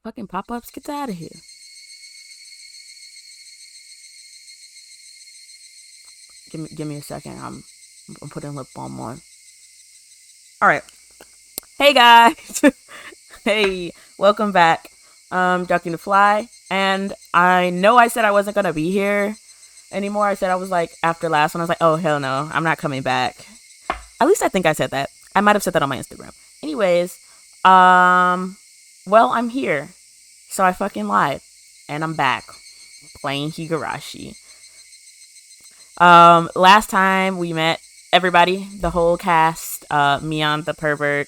Fucking pop-ups, get out of here. Give me a second. I'm putting lip balm on. All right. Hey guys. Hey, welcome back. Ducking the Fly, and I know I said I wasn't gonna be here anymore. I said I was like after last one. I was like, oh hell no, I'm not coming back. At least I think I said that. I might have said that on my Instagram. Anyways, well, I'm here, so I fucking lied, and I'm back playing Higurashi. Last time we met everybody, the whole cast, Mion the pervert,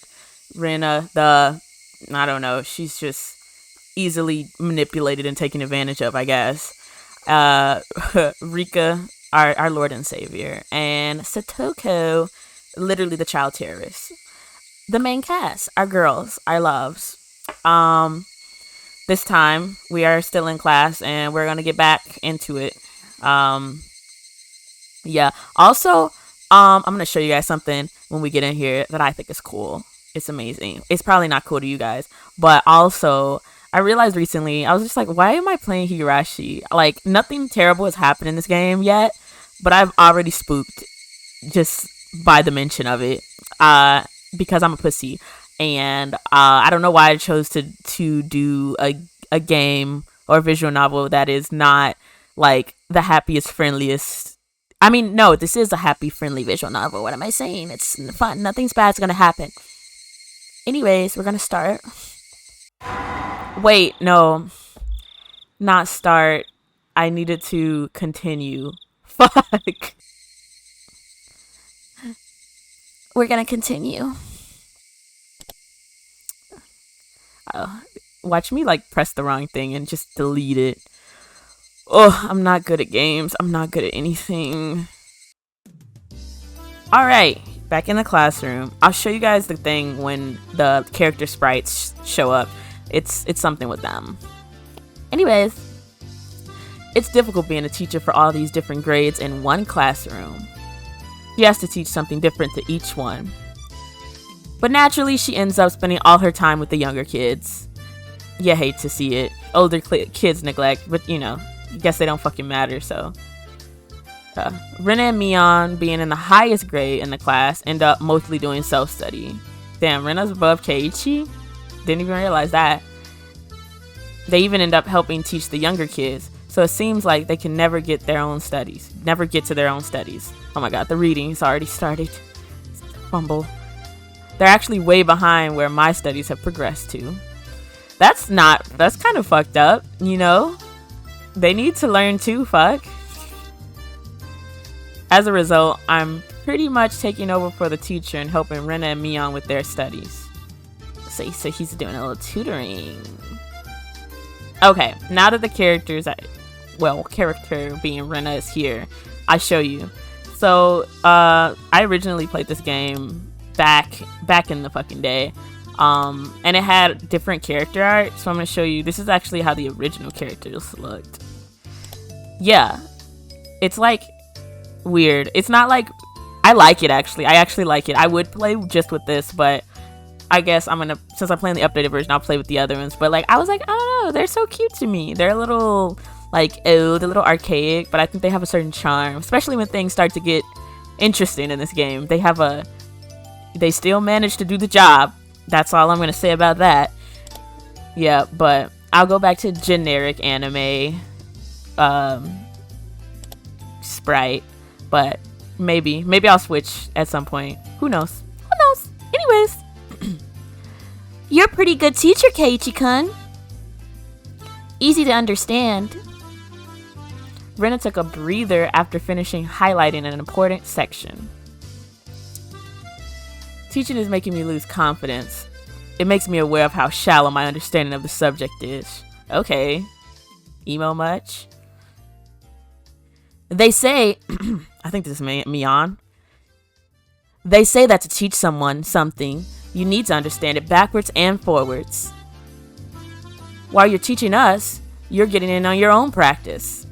Rena the, I don't know, she's just easily manipulated and taken advantage of, I guess. Rika, our Lord and Savior, and Satoko, literally the child terrorist. The main cast, our girls, our loves. This time we are still in class and we're gonna get back into it. Yeah. Also, I'm gonna show you guys something when we get in here that I think is cool. It's amazing. It's probably not cool to you guys, but also I realized recently, I was just like, why am I playing Higurashi? Like, nothing terrible has happened in this game yet, but I've already spooked just by the mention of it, because I'm a pussy, and I don't know why I chose to do a game or a visual novel that is not like the happiest, friendliest. I mean, no, this is a happy, friendly visual novel. What am I saying? It's fun. Nothing's bad's gonna happen. Anyways, we're gonna start. Wait, no. Not start. I needed to continue. Fuck. We're gonna continue. Watch me like press the wrong thing and just delete it. Oh, I'm not good at games. I'm not good at anything. Alright, back in the classroom. I'll show you guys the thing when the character sprites show up. It's something with them. Anyways, it's difficult being a teacher for all these different grades in one classroom. She has to teach something different to each one. But naturally, she ends up spending all her time with the younger kids. You hate to see it. Older kids neglect, but you know, I guess they don't fucking matter, so. Rena and Mion, being in the highest grade in the class, end up mostly doing self-study. Damn, Rena's above Keiichi? Didn't even realize that. They even end up helping teach the younger kids, so it seems like they can never get to their own studies. Oh my god, the reading's already started. Fumble. They're actually way behind where my studies have progressed to. That's kind of fucked up, you know? They need to learn too, fuck. As a result, I'm pretty much taking over for the teacher and helping Rena and Mion with their studies. So he's doing a little tutoring. Okay, now that the character being Rena is here, I show you. So, I originally played this game back in the fucking day. And it had different character art, so I'm gonna show you. This is actually how the original characters looked. Yeah, it's like weird. It's not like, I like it actually. I actually like it. I would play just with this, but I guess since I'm playing the updated version, I'll play with the other ones. But like, I was like, I don't know, they're so cute to me. They're a little like old, a little archaic, but I think they have a certain charm, especially when things start to get interesting in this game. They still manage to do the job. That's all I'm gonna say about that. Yeah, but I'll go back to generic anime sprite, but maybe I'll switch at some point. Who knows? Anyways, you're a pretty good teacher, Keiichi-kun. Easy to understand. Rena took a breather after finishing highlighting an important section. Teaching is making me lose confidence. It makes me aware of how shallow my understanding of the subject is. Okay. Emo much? They say, I think this is Mion. They say that to teach someone something, you need to understand it backwards and forwards. While you're teaching us, you're getting in on your own practice.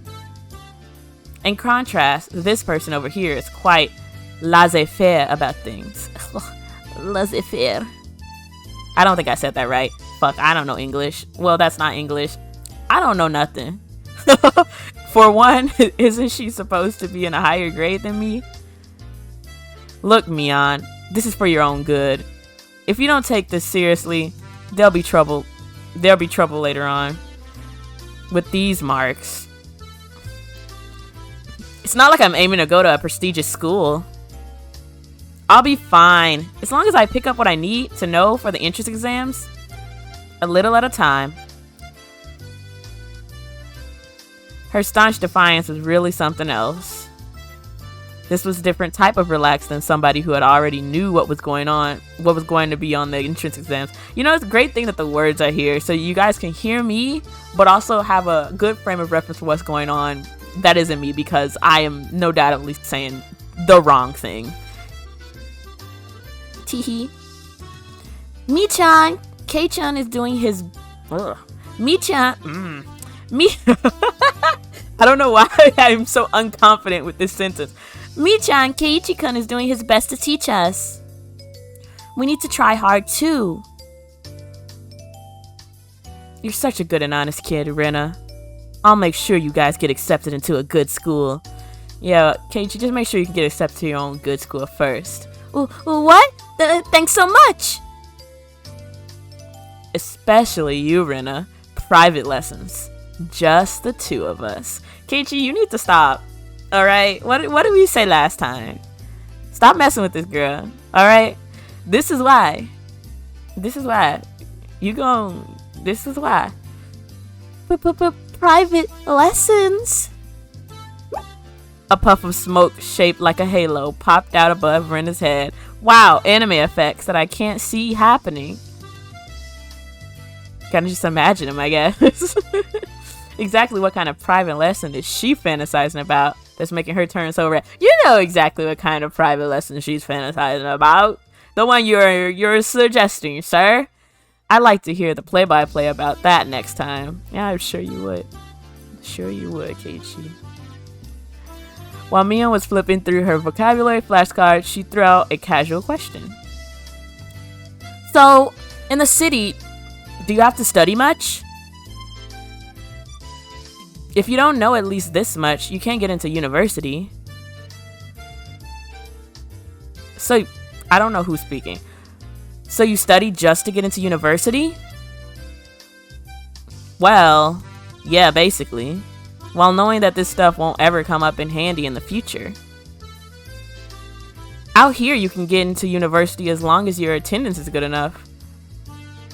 In contrast, this person over here is quite laissez-faire about things. Laissez-faire. I don't think I said that right. Fuck, I don't know English. Well, that's not English. I don't know nothing. For one, isn't she supposed to be in a higher grade than me? Look, Mion, this is for your own good. If you don't take this seriously, there'll be trouble. There'll be trouble later on. With these marks. It's not like I'm aiming to go to a prestigious school. I'll be fine, as long as I pick up what I need to know for the entrance exams. A little at a time. Her staunch defiance was really something else. This was a different type of relaxed than somebody who had already knew what was going on, what was going to be on the entrance exams. You know, it's a great thing that the words are here, so you guys can hear me, but also have a good frame of reference for what's going on. That isn't me, because I am no doubt at least saying the wrong thing. Teehee. Mi-chan, Kei-chan is doing his... Mi-chan... I don't know why I'm so unconfident with this sentence. Mi-chan, Keiichi-kun is doing his best to teach us. We need to try hard too. You're such a good and honest kid, Rena. I'll make sure you guys get accepted into a good school. Yeah, Keiichi, just make sure you can get accepted to your own good school first. What? Thanks so much. Especially you, Rena. Private lessons. Just the two of us. Keiichi, you need to stop. Alright? What did we say last time? Stop messing with this girl. Alright? This is why. This is why. This is why. Private lessons. A puff of smoke shaped like a halo popped out above Rena's head. Wow, anime effects that I can't see happening. Gotta just imagine them, I guess. Exactly what kind of private lesson is she fantasizing about that's making her turn so red? You know exactly what kind of private lesson she's fantasizing about. The one you're suggesting, sir. I'd like to hear the play-by-play about that next time. Yeah, I'm sure you would. Sure you would, Keiichi. While Mion was flipping through her vocabulary flashcards, she threw out a casual question. So, in the city, do you have to study much? If you don't know at least this much, you can't get into university. So, I don't know who's speaking. So you study just to get into university? Well, yeah, basically. While knowing that this stuff won't ever come up in handy in the future. Out here, you can get into university as long as your attendance is good enough.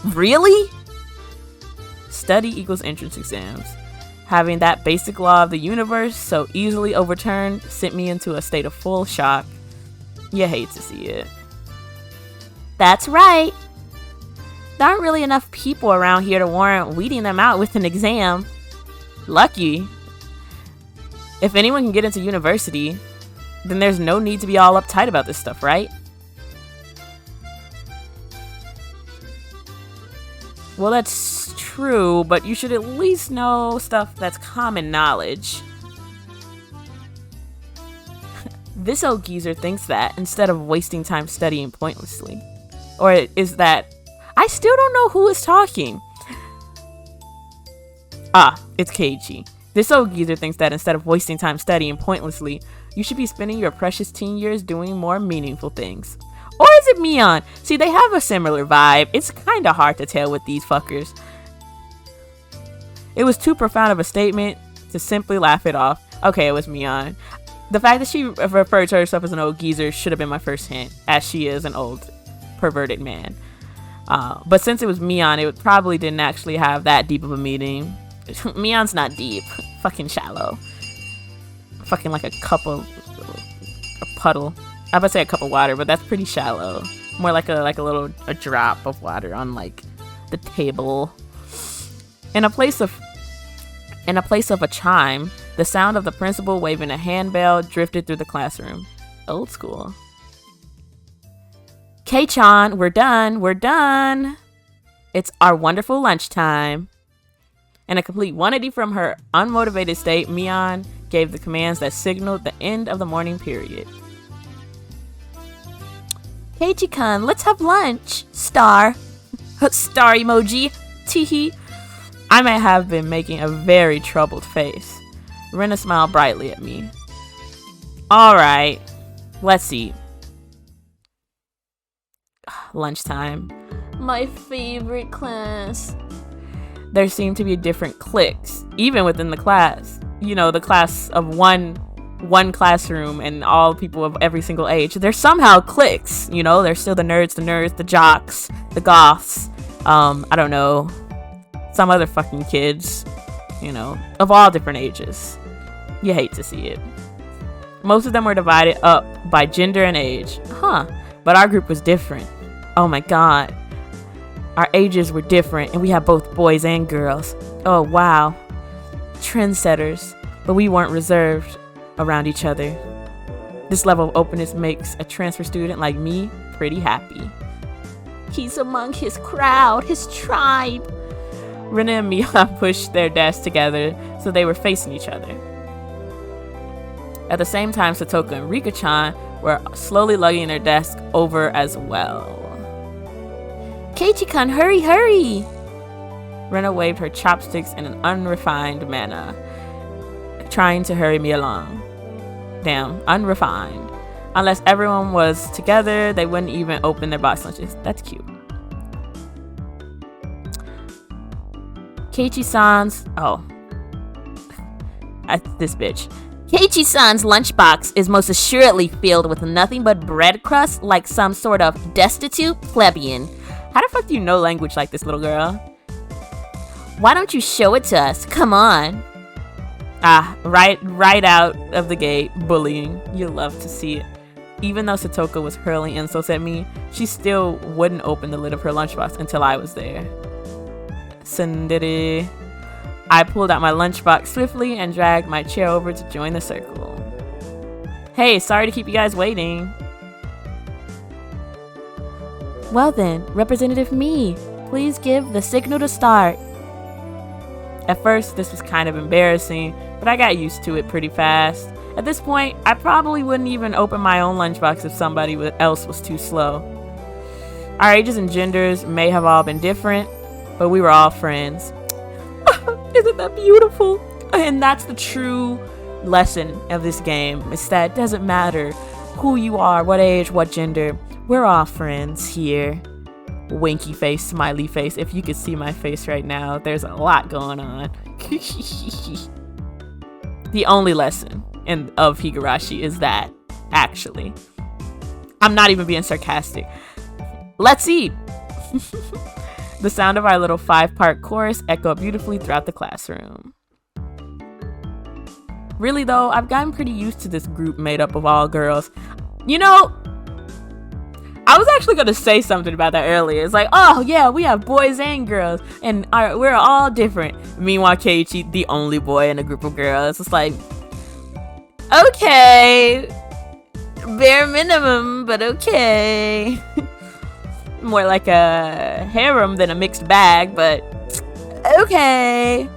Really? Study equals entrance exams. Having that basic law of the universe so easily overturned sent me into a state of full shock. You hate to see it. That's right. There aren't really enough people around here to warrant weeding them out with an exam. Lucky. If anyone can get into university, then there's no need to be all uptight about this stuff, right? Well, that's true, but you should at least know stuff that's common knowledge. This old geezer thinks that instead of wasting time studying pointlessly. Or is that... I still don't know who is talking. Ah, it's Keiichi. This old geezer thinks that instead of wasting time studying pointlessly, you should be spending your precious teen years doing more meaningful things. Or is it Mion? See, they have a similar vibe. It's kinda hard to tell with these fuckers. It was too profound of a statement to simply laugh it off. Okay, it was Mion. The fact that she referred to herself as an old geezer should have been my first hint, as she is an old perverted man. But since it was Mion, it probably didn't actually have that deep of a meaning. Mion's not deep. Fucking shallow. Fucking like a puddle. I was about to say a cup of water, but that's pretty shallow. More like a drop of water on like the table. In a place of a chime, the sound of the principal waving a handbell drifted through the classroom. Old school. Kei-chan, we're done. It's our wonderful lunchtime. In a complete 180 from her unmotivated state, Mion gave the commands that signaled the end of the morning period. Keiichi-kun, let's have lunch. Star. Star emoji. Teehee. I may have been making a very troubled face. Rena smiled brightly at me. Alright, let's eat. Lunchtime. My favorite class. There seemed to be different cliques, even within the class. You know, the class of one classroom and all people of every single age. There's somehow cliques, you know, there's still the nerds, the jocks, the goths, I don't know, some other fucking kids, you know, of all different ages. You hate to see it. Most of them were divided up by gender and age. But our group was different. Oh my god. Our ages were different and we had both boys and girls. Oh wow. Trendsetters. But we weren't reserved around each other. This level of openness makes a transfer student like me pretty happy. He's among his crowd, his tribe. Rena and Mia pushed their desks together so they were facing each other. At the same time, Satoko and Rika-chan were slowly lugging their desk over as well. Keiichi-kun, hurry, hurry! Rena waved her chopsticks in an unrefined manner, trying to hurry me along. Damn, unrefined. Unless everyone was together, they wouldn't even open their box lunches. That's cute. Keiichi-san's... this bitch. Keiichi-san's lunchbox is most assuredly filled with nothing but bread crust like some sort of destitute plebeian. How the fuck do you know language like this, little girl? Why don't you show it to us? Come on. Right out of the gate, bullying. You love to see it. Even though Satoko was hurling insults at me, she still wouldn't open the lid of her lunchbox until I was there. Sundere. I pulled out my lunchbox swiftly and dragged my chair over to join the circle. Hey, sorry to keep you guys waiting. Well then, Representative Me, please give the signal to start. At first, this was kind of embarrassing, but I got used to it pretty fast. At this point, I probably wouldn't even open my own lunchbox if somebody else was too slow. Our ages and genders may have all been different, but we were all friends. Isn't that beautiful? And that's the true lesson of this game. It's that it doesn't matter who you are, what age, what gender. We're all friends here. Winky face, smiley face. If you could see my face right now, there's a lot going on. The only lesson of Higurashi is that, actually. I'm not even being sarcastic. Let's eat! The sound of our little 5-part chorus echoed beautifully throughout the classroom. Really though, I've gotten pretty used to this group made up of all girls. You know, I was actually going to say something about that earlier. It's like, oh yeah, we have boys and girls, and we're all different. Meanwhile, Keiichi, the only boy in a group of girls. It's like, okay, bare minimum, but okay. More like a harem than a mixed bag, but okay.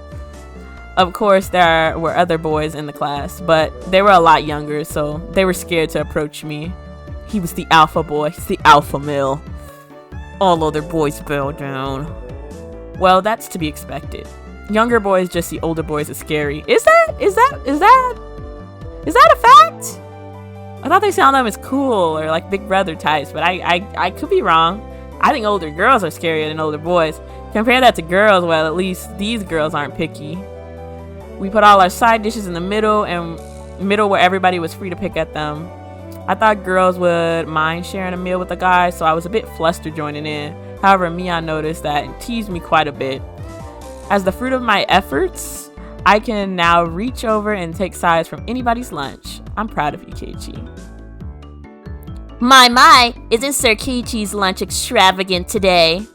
Of course, there were other boys in the class, but they were a lot younger, so they were scared to approach me. He was the alpha boy, he's the alpha male. All other boys bow down. Well, that's to be expected. Younger boys just see older boys as scary. Is that a fact? I thought they saw them as cool or like big brother types, but I could be wrong. I think older girls are scarier than older boys. Compare that to girls, well, at least these girls aren't picky. We put all our side dishes in the middle where everybody was free to pick at them. I thought girls would mind sharing a meal with the guys, so I was a bit flustered joining in. However, Mia noticed that and teased me quite a bit. As the fruit of my efforts, I can now reach over and take sides from anybody's lunch. I'm proud of you, Keiichi. My, isn't Sir Keiichi's lunch extravagant today?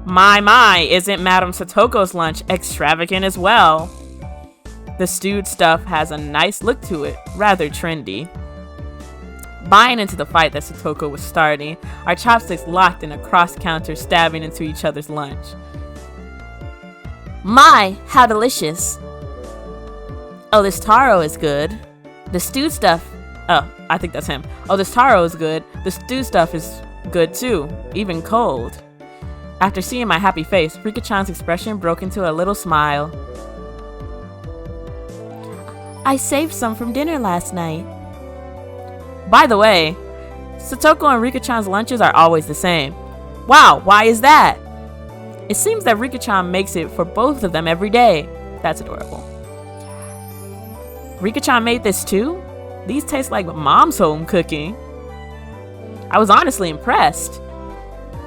My, isn't Madame Satoko's lunch extravagant as well? The stewed stuff has a nice look to it, rather trendy. Buying into the fight that Satoko was starting, our chopsticks locked in a cross-counter, stabbing into each other's lunch. My, how delicious. Oh, this taro is good. The stewed stuff... Oh, I think that's him. Oh, this taro is good. The stewed stuff is good too, even cold. After seeing my happy face, Rika-chan's expression broke into a little smile. I saved some from dinner last night. By the way, Satoko and Rika-chan's lunches are always the same. Wow, why is that? It seems that Rika-chan makes it for both of them every day. That's adorable. Rika-chan made this too? These taste like mom's home cooking. I was honestly impressed.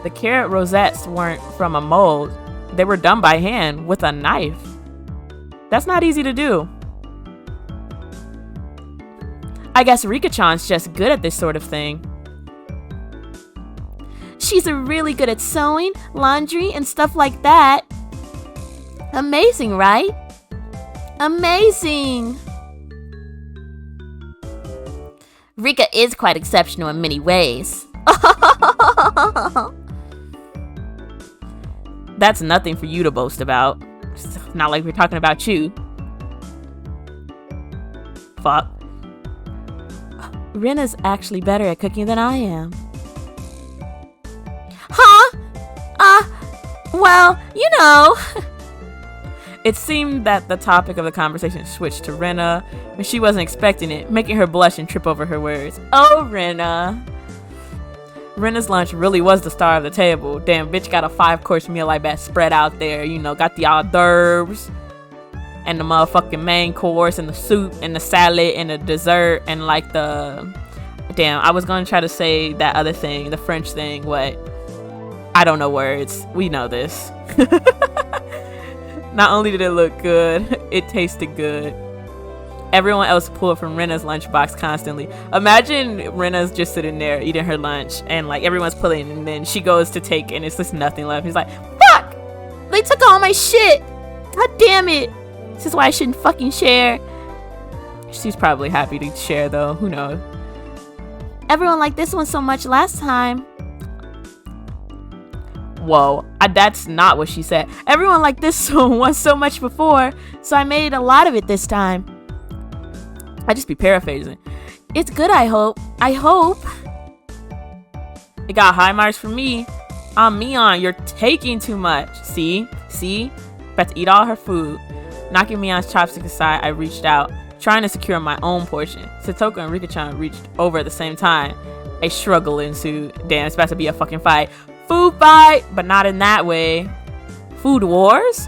The carrot rosettes weren't from a mold. They were done by hand with a knife. That's not easy to do. I guess Rika-chan's just good at this sort of thing. She's really good at sewing, laundry, and stuff like that. Amazing, right? Amazing! Rika is quite exceptional in many ways. That's nothing for you to boast about. It's not like we're talking about you. Fuck. Rena's actually better at cooking than I am. Huh? Well, you know. It seemed that the topic of the conversation switched to Rena, but she wasn't expecting it, making her blush and trip over her words. Oh, Rena. Rena's lunch really was the star of the table. Damn, bitch got a 5-course meal I bet spread out there. You know, got the hors d'oeuvres and the motherfucking main course and the soup and the salad and the dessert and like the... Damn, I was gonna try to say that other thing, the French thing, what? I don't know words. We know this. Not only did it look good, it tasted good. Everyone else pulled from Rena's lunchbox constantly. Imagine Rena's just sitting there eating her lunch and like everyone's pulling and then she goes to take and it's just nothing left. He's like, fuck! They took all my shit! God damn it! This is why I shouldn't fucking share. She's probably happy to share though, who knows. Everyone liked this one so much last time. Whoa, that's not what she said. Everyone liked this one so much before, so I made a lot of it this time. I just be paraphrasing. It's good, I hope. I hope. It got high marks from me. Mion, you're taking too much. See? About to eat all her food. Knocking Mion's chopstick aside, I reached out, trying to secure my own portion. Satoko and Rika-chan reached over at the same time. A struggle ensued. Damn, it's about to be a fucking fight. Food fight, but not in that way. Food wars?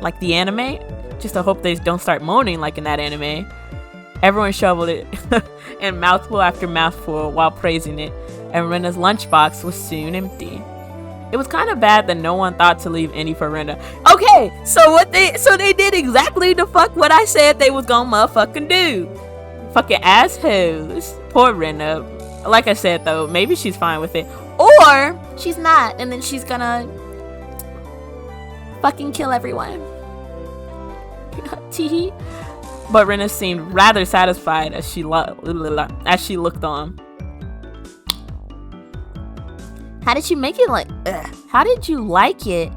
Like the anime? Just to hope they don't start moaning like in that anime. Everyone shoveled it and mouthful after mouthful while praising it, and Rena's lunchbox was soon empty. It was kind of bad that no one thought to leave any for Rena. Okay, so they did exactly the fuck what I said they was gonna motherfucking do. Fucking assholes. Poor Rena. Like I said though, maybe she's fine with it. Or she's not, and then she's gonna fucking kill everyone. Teehee. But Rena seemed rather satisfied as she looked on. How did you make it like? How did you like it?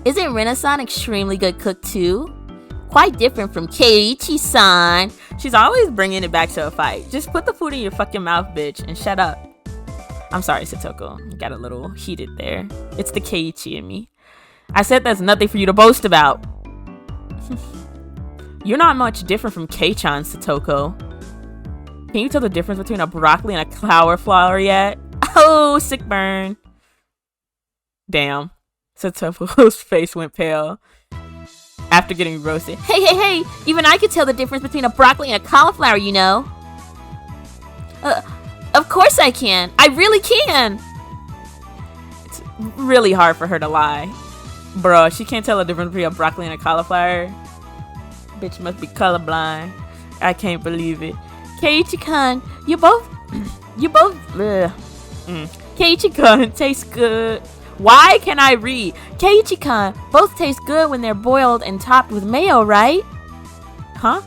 Isn't Rena-san extremely good cook too? Quite different from Keiichi-san. She's always bringing it back to a fight. Just put the food in your fucking mouth, bitch, and shut up. I'm sorry, Satoko. Got a little heated there. It's the Keiichi in me. I said there's nothing for you to boast about. You're not much different from Kei-chan, Satoko. Can you tell the difference between a broccoli and a cauliflower yet? Oh, sick burn. Damn. Satoko's face went pale after getting roasted. Hey, even I can tell the difference between a broccoli and a cauliflower, you know. Of course I can. I really can. It's really hard for her to lie. Bruh, she can't tell the difference between a broccoli and a cauliflower. Bitch must be colorblind. I can't believe it. Keiichi-kun, you both Keiichi-kun tastes good. Why can I read? Keiichi-kun, both taste good when they're boiled and topped with mayo, right? Huh?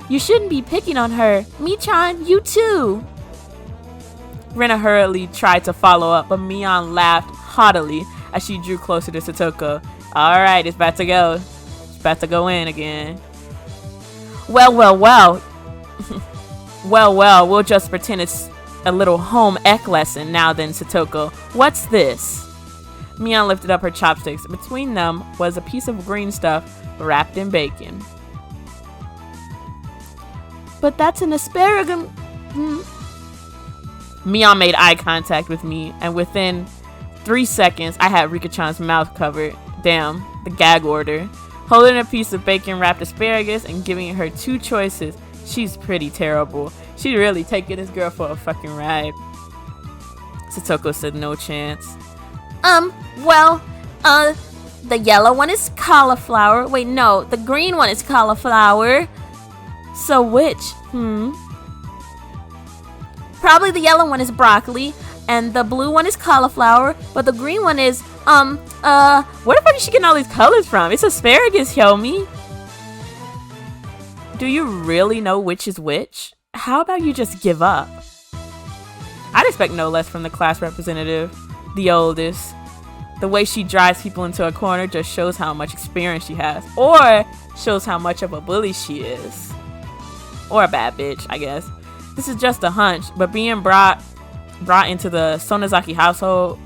You shouldn't be picking on her. Mi-chan, you too. Rena hurriedly tried to follow up, but Mion laughed haughtily as she drew closer to Satoko. Alright, it's about to go. It's about to go in again. Well. well, we'll just pretend it's a little home ec lesson now then, Satoko. What's this? Mion lifted up her chopsticks. Between them was a piece of green stuff wrapped in bacon. But that's an asparagus. Mion made eye contact with me, and within 3 seconds, I had Rika-chan's mouth covered. Damn, the gag order. Holding a piece of bacon wrapped asparagus and giving her 2 choices. She's pretty terrible. She'd really taking this girl for a fucking ride. Satoko said no chance. The yellow one is cauliflower. Wait, no, the green one is cauliflower. So which? Probably the yellow one is broccoli, and the blue one is cauliflower, but the green one is, where the fuck is she getting all these colors from? It's asparagus, Hyomi. Do you really know which is which? How about you just give up? I'd expect no less from the class representative, the oldest. The way she drives people into a corner just shows how much experience she has, or shows how much of a bully she is. Or a bad bitch, I guess. This is just a hunch, but being brought into the Sonozaki household,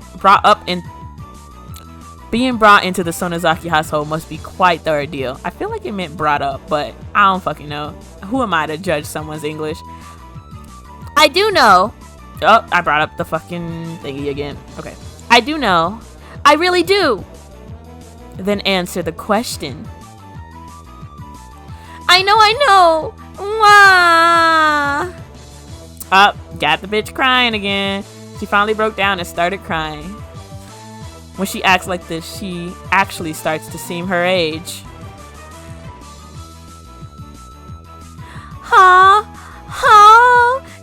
being brought into the Sonozaki household must be quite the ordeal. I feel like it meant brought up, but I don't fucking know. Who am I to judge someone's English? I do know. Oh, I brought up the fucking thingy again. Okay. I do know. I really do. Then answer the question. I know. Wah. Got the bitch crying again. She finally broke down and started crying. When she acts like this, she actually starts to seem her age.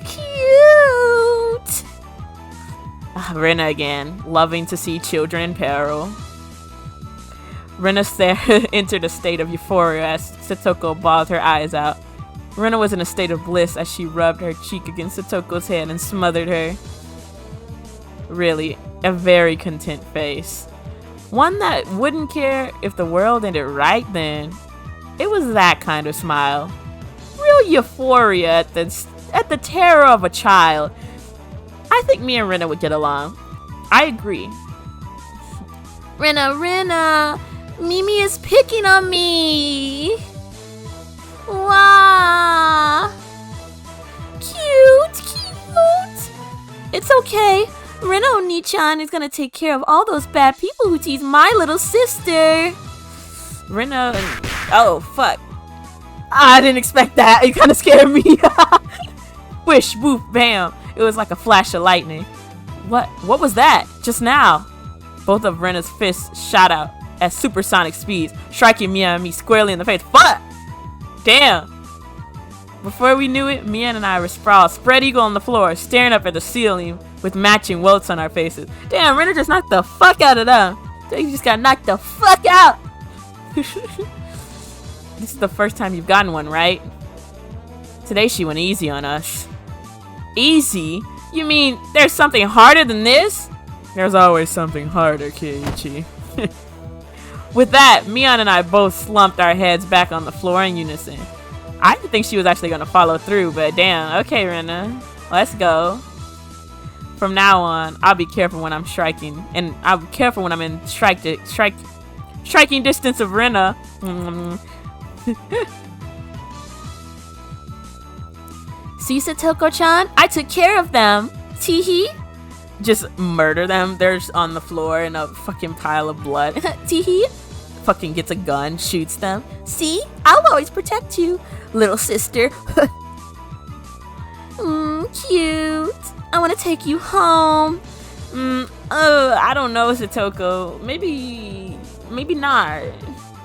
Cute. Rena again, loving to see children in peril. Rena entered a state of euphoria as Satoko bawled her eyes out. Rena was in a state of bliss as she rubbed her cheek against Satoko's head and smothered her. Really, a very content face. One that wouldn't care if the world ended right then. It was that kind of smile. Real euphoria at the terror of a child. I think me and Rena would get along. I agree. Rena, Mimi is picking on me. Wow. Cute. It's okay. Rena Oni-chan is gonna take care of all those bad people who tease my little sister. Rena, oh fuck. I didn't expect that. It kind of scared me. Wish, woof, bam. It was like a flash of lightning. What was that? Just now. Both of Rena's fists shot out at supersonic speeds, striking Mia and me squarely in the face. Fuck! Damn. Before we knew it, Mia and I were sprawled, spread eagle on the floor, staring up at the ceiling with matching welts on our faces. Damn, Rena just knocked the fuck out of them. You just got knocked the fuck out. This is the first time you've gotten one, right? Today she went easy on us. Easy? You mean there's something harder than this? There's always something harder, Keiichi. With that, Mion and I both slumped our heads back on the floor in unison. I didn't think she was actually going to follow through, but damn. Okay, Rena. Let's go. From now on, I'll be careful when I'm striking. And I'll be careful when I'm in striking distance of Rena. See, Satoko-chan? I took care of them. Teehee. Just murder them. They're just on the floor in a fucking pile of blood. Teehee. Fucking gets a gun, shoots them. See? I'll always protect you, little sister. Cute. I want to take you home. I don't know, Satoko. Maybe not.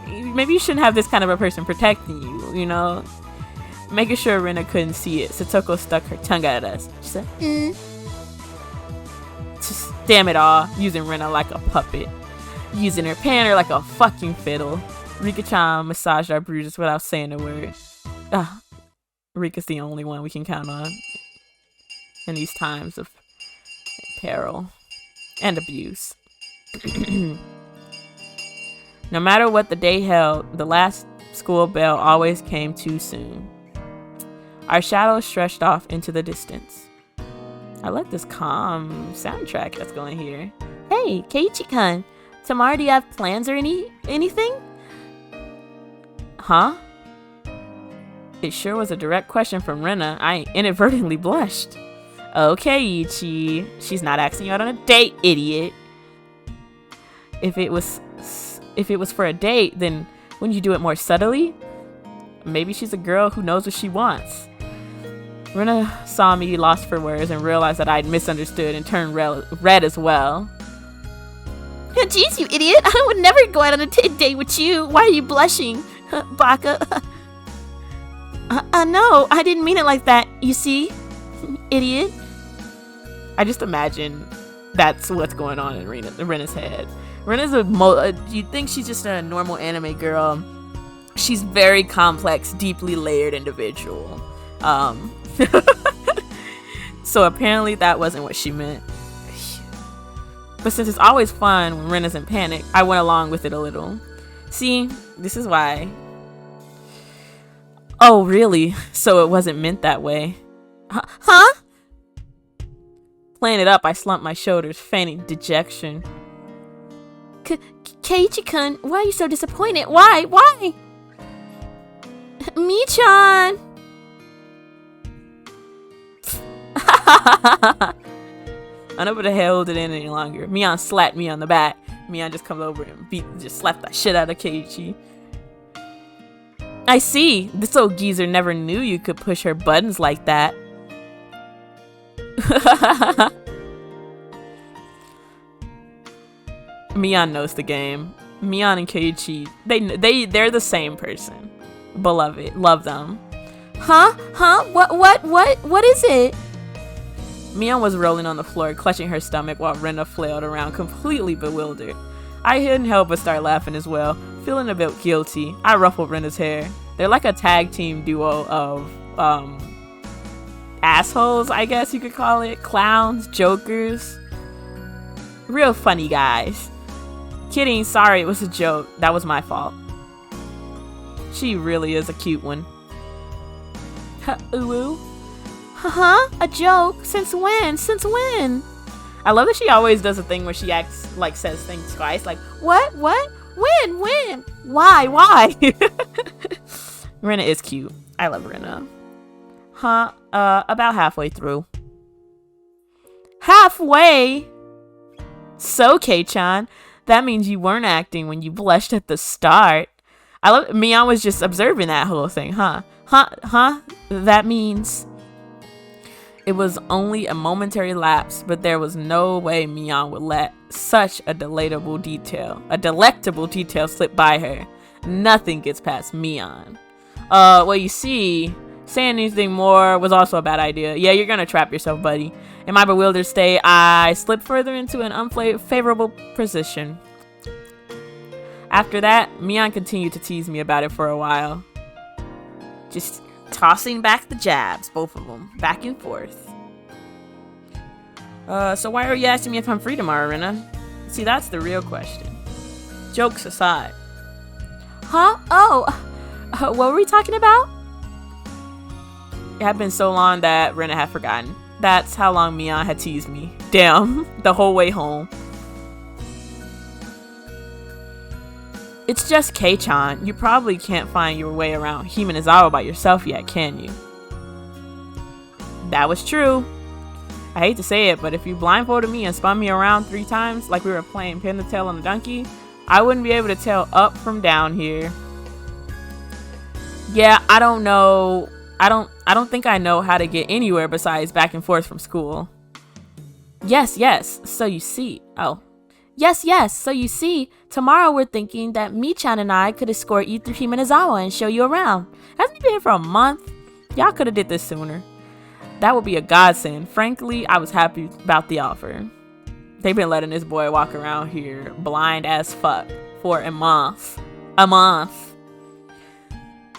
Maybe you shouldn't have this kind of a person protecting you, you know? Making sure Rena couldn't see it, Satoko stuck her tongue out at us. She said, Just damn it all, using Rena like a puppet. Using her panner like a fucking fiddle. Rika-chan massaged our bruises without saying a word. Rika's the only one we can count on in these times of peril and abuse. No matter what the day held, the last school bell always came too soon. Our shadows stretched off into the distance. I like this calm soundtrack that's going here. Hey, Keiichi-kun, Tomorrow, do you have plans or anything? Huh? It sure was a direct question from Rena. I inadvertently blushed. Okay, Ichi. She's not asking you out on a date, idiot. If it was for a date, then wouldn't you do it more subtly? Maybe she's a girl who knows what she wants. Rena saw me lost for words and realized that I'd misunderstood and turned red as well. Jeez, you idiot! I would never go out on a date with you. Why are you blushing, Baka? No, I didn't mean it like that. You see, idiot. I just imagine that's what's going on in Rena's head. Rena's you think she's just a normal anime girl. She's very complex, deeply layered individual. So apparently that wasn't what she meant. But since it's always fun when Rena's in panic, I went along with it a little. See, this is why. Oh, really? So it wasn't meant that way. Huh? Playing it up, I slumped my shoulders, feigning dejection. Keiichi-kun, why are you so disappointed? Why? Mi-chan! Unable to hold it in any longer, Mion slapped me on the back. Mion just comes over and just slapped the shit out of Keiichi. I see. This old geezer never knew you could push her buttons like that. Mion knows the game. Mion and Keiichi, they're the same person. Beloved, love them. Huh? What is it? Mion was rolling on the floor, clutching her stomach while Rena flailed around, completely bewildered. I couldn't help but start laughing as well, feeling a bit guilty. I ruffled Rena's hair. They're like a tag team duo of assholes, I guess you could call it. Clowns, jokers. Real funny guys. Kidding, sorry, it was a joke. That was my fault. She really is a cute one. Ooh. A joke? Since when? I love that she always does a thing where she acts like says things twice. Like, what? When? Why? Rena is cute. I love Rena. About halfway through. Halfway? So, Kei-chan, that means you weren't acting when you blushed at the start. I love Mion was just observing that whole thing, huh? That means it was only a momentary lapse, but there was no way Mion would let such a delectable detail slip by her. Nothing gets past Mion. Well, you see, saying anything more was also a bad idea. Yeah, you're gonna trap yourself, buddy. In my bewildered state, I slipped further into an unfavorable position. After that, Mion continued to tease me about it for a while. Just tossing back the jabs, both of them, back and forth. So why are you asking me if I'm free tomorrow, Rena? See, that's the real question. Jokes aside. What were we talking about? It had been so long that Rena had forgotten. That's how long Mion had teased me. Damn, the whole way home. It's just Kei-chan. You probably can't find your way around Himenizawa by yourself yet, can you? That was true. I hate to say it, but if you blindfolded me and spun me around 3 times like we were playing pin the tail on the donkey, I wouldn't be able to tell up from down here. Yeah, I don't know. I don't think I know how to get anywhere besides back and forth from school. Yes. So you see. Oh. Yes. So you see, tomorrow we're thinking that Mi-chan and I could escort you through Himenizawa and show you around. Hasn't he been here for a month? Y'all could have did this sooner. That would be a godsend. Frankly, I was happy about the offer. They've been letting this boy walk around here blind as fuck for a month.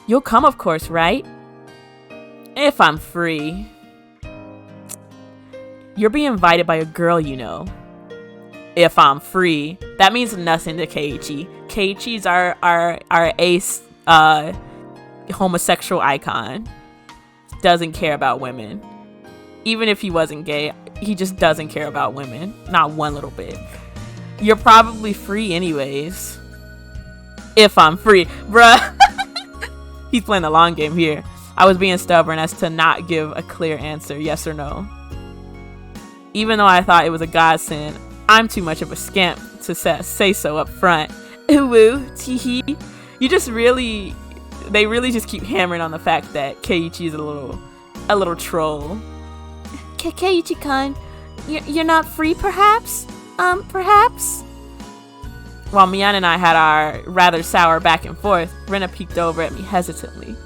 You'll come, of course, right? If I'm free. You're being invited by a girl you know. If I'm free. That means nothing to Keiichi. Keiichi's our ace homosexual icon. Doesn't care about women. Even if he wasn't gay, he just doesn't care about women. Not one little bit. You're probably free anyways. If I'm free. Bruh. He's playing the long game here. I was being stubborn as to not give a clear answer, yes or no. Even though I thought it was a godsend, I'm too much of a scamp to say so up front. Ooh, teehee. They really just keep hammering on the fact that Keiichi is a little troll. Keiichi-kun, you're not free perhaps? Perhaps? While Mian and I had our rather sour back and forth, Rena peeked over at me hesitantly.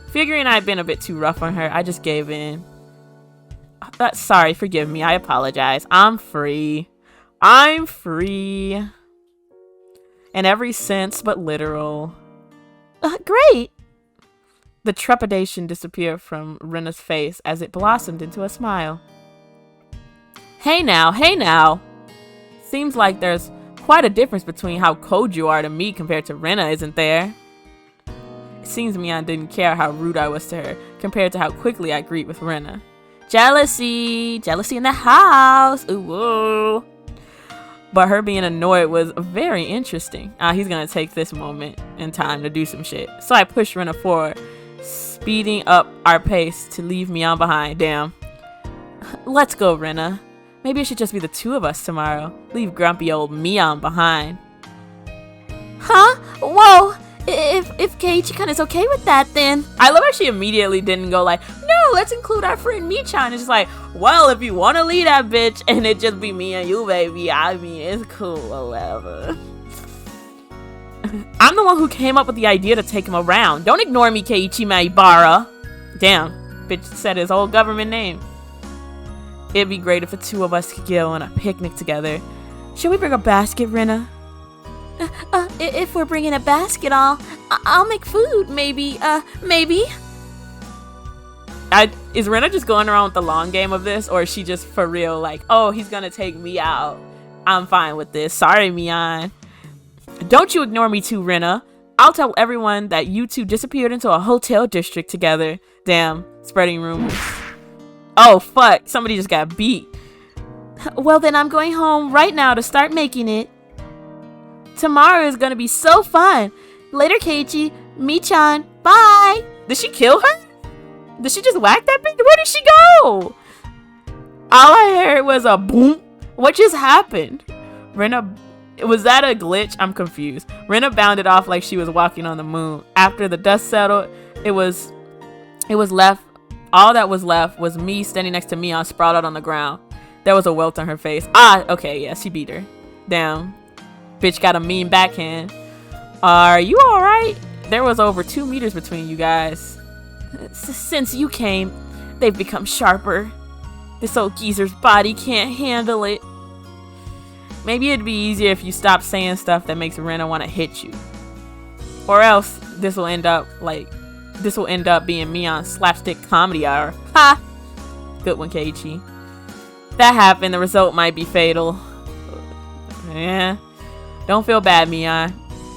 Figuring I'd been a bit too rough on her, I just gave in. Sorry, forgive me, I apologize. I'm free. I'm free. In every sense but literal. Great! The trepidation disappeared from Rena's face as it blossomed into a smile. Hey now. Seems like there's quite a difference between how cold you are to me compared to Rena, isn't there? It seems Mian didn't care how rude I was to her compared to how quickly I agreed with Rena. Jealousy in the house. Ooh. But her being annoyed was very interesting. He's gonna take this moment in time to do some shit. So I pushed Rena forward, speeding up our pace to leave Mian behind. Damn. Let's go, Rena. Maybe it should just be the two of us tomorrow. Leave grumpy old Mian behind. Huh? Whoa! If Keiichi-kun is okay with that, then... I love how she immediately didn't go like, no, let's include our friend Michan. It's just like, well, if you want to leave that bitch and it just be me and you, baby, I mean, it's cool or whatever. I'm the one who came up with the idea to take him around. Don't ignore me, Keiichi Maibara. Damn, bitch said his whole government name. It'd be great if the two of us could go on a picnic together. Should we bring a basket, Rena? If we're bringing a basket, I'll make food, maybe. Is Rena just going around with the long game of this, or is she just for real like, oh, he's gonna take me out? I'm fine with this. Sorry, Mian. Don't you ignore me too, Rena. I'll tell everyone that you two disappeared into a hotel district together. Damn, spreading rumors. Oh, fuck. Somebody just got beat. Well, then I'm going home right now to start making it. Tomorrow is gonna be so fun. Later, Keiichi. Michan. Bye. Did she kill her? Did she just whack that bitch? Where did she go? All I heard was a boom. What just happened? Rena, was that a glitch? I'm confused. Rena bounded off like she was walking on the moon. After the dust settled, it was left. All that was left was me standing next to Mian sprawled out on the ground. There was a welt on her face. Okay, yeah, she beat her. Damn. Bitch got a mean backhand. Are you alright? There was over 2 meters between you guys. Since you came, they've become sharper. This old geezer's body can't handle it. Maybe it'd be easier if you stopped saying stuff that makes Rena want to hit you. Or else, this will end up being Mian's slapstick comedy hour. Ha! Good one, Keiichi. That happened, the result might be fatal. Yeah. Don't feel bad, Mian.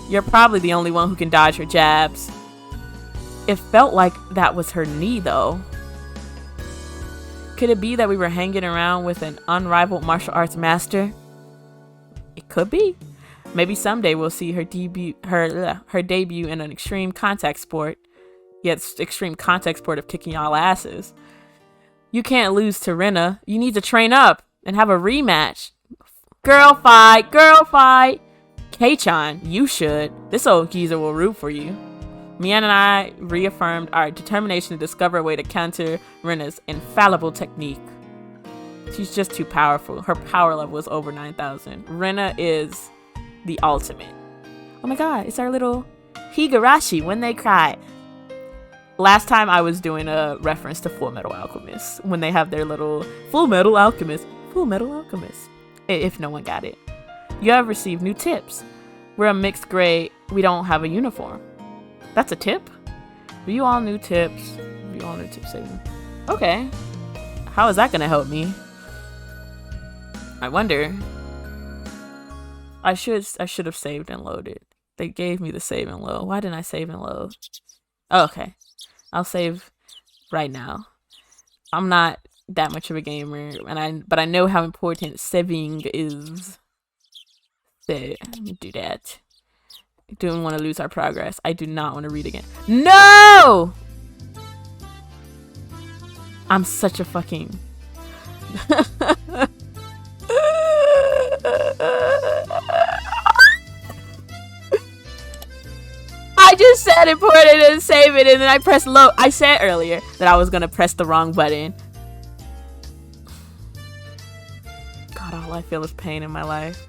You're probably the only one who can dodge her jabs. It felt like that was her knee, though. Could it be that we were hanging around with an unrivaled martial arts master? It could be. Maybe someday we'll see her debut in an extreme contact sport. Yet extreme contact sport of kicking y'all asses. You can't lose to Rena. You need to train up and have a rematch. Girl fight! Kei-chan, you should. This old geezer will root for you. Mian and I reaffirmed our determination to discover a way to counter Rena's infallible technique. She's just too powerful. Her power level is over 9,000. Rena is the ultimate. Oh my god, it's our little Higurashi when they cry. Last time I was doing a reference to Full Metal Alchemist when they have their little Full Metal Alchemist. If no one got it. You have received new tips. We're a mixed grade. We don't have a uniform. That's a tip? View all new tips. Okay. How is that gonna help me? I wonder. I should have saved and loaded. They gave me the save and load. Why didn't I save and load? Oh, okay. I'll save right now. I'm not that much of a gamer, but I know how important saving is. Let me do that. I don't want to lose our progress. I do not want to read again. No! I'm such a fucking... I just said import it and save it, and then I pressed load. I said earlier that I was gonna press the wrong button. God, all I feel is pain in my life.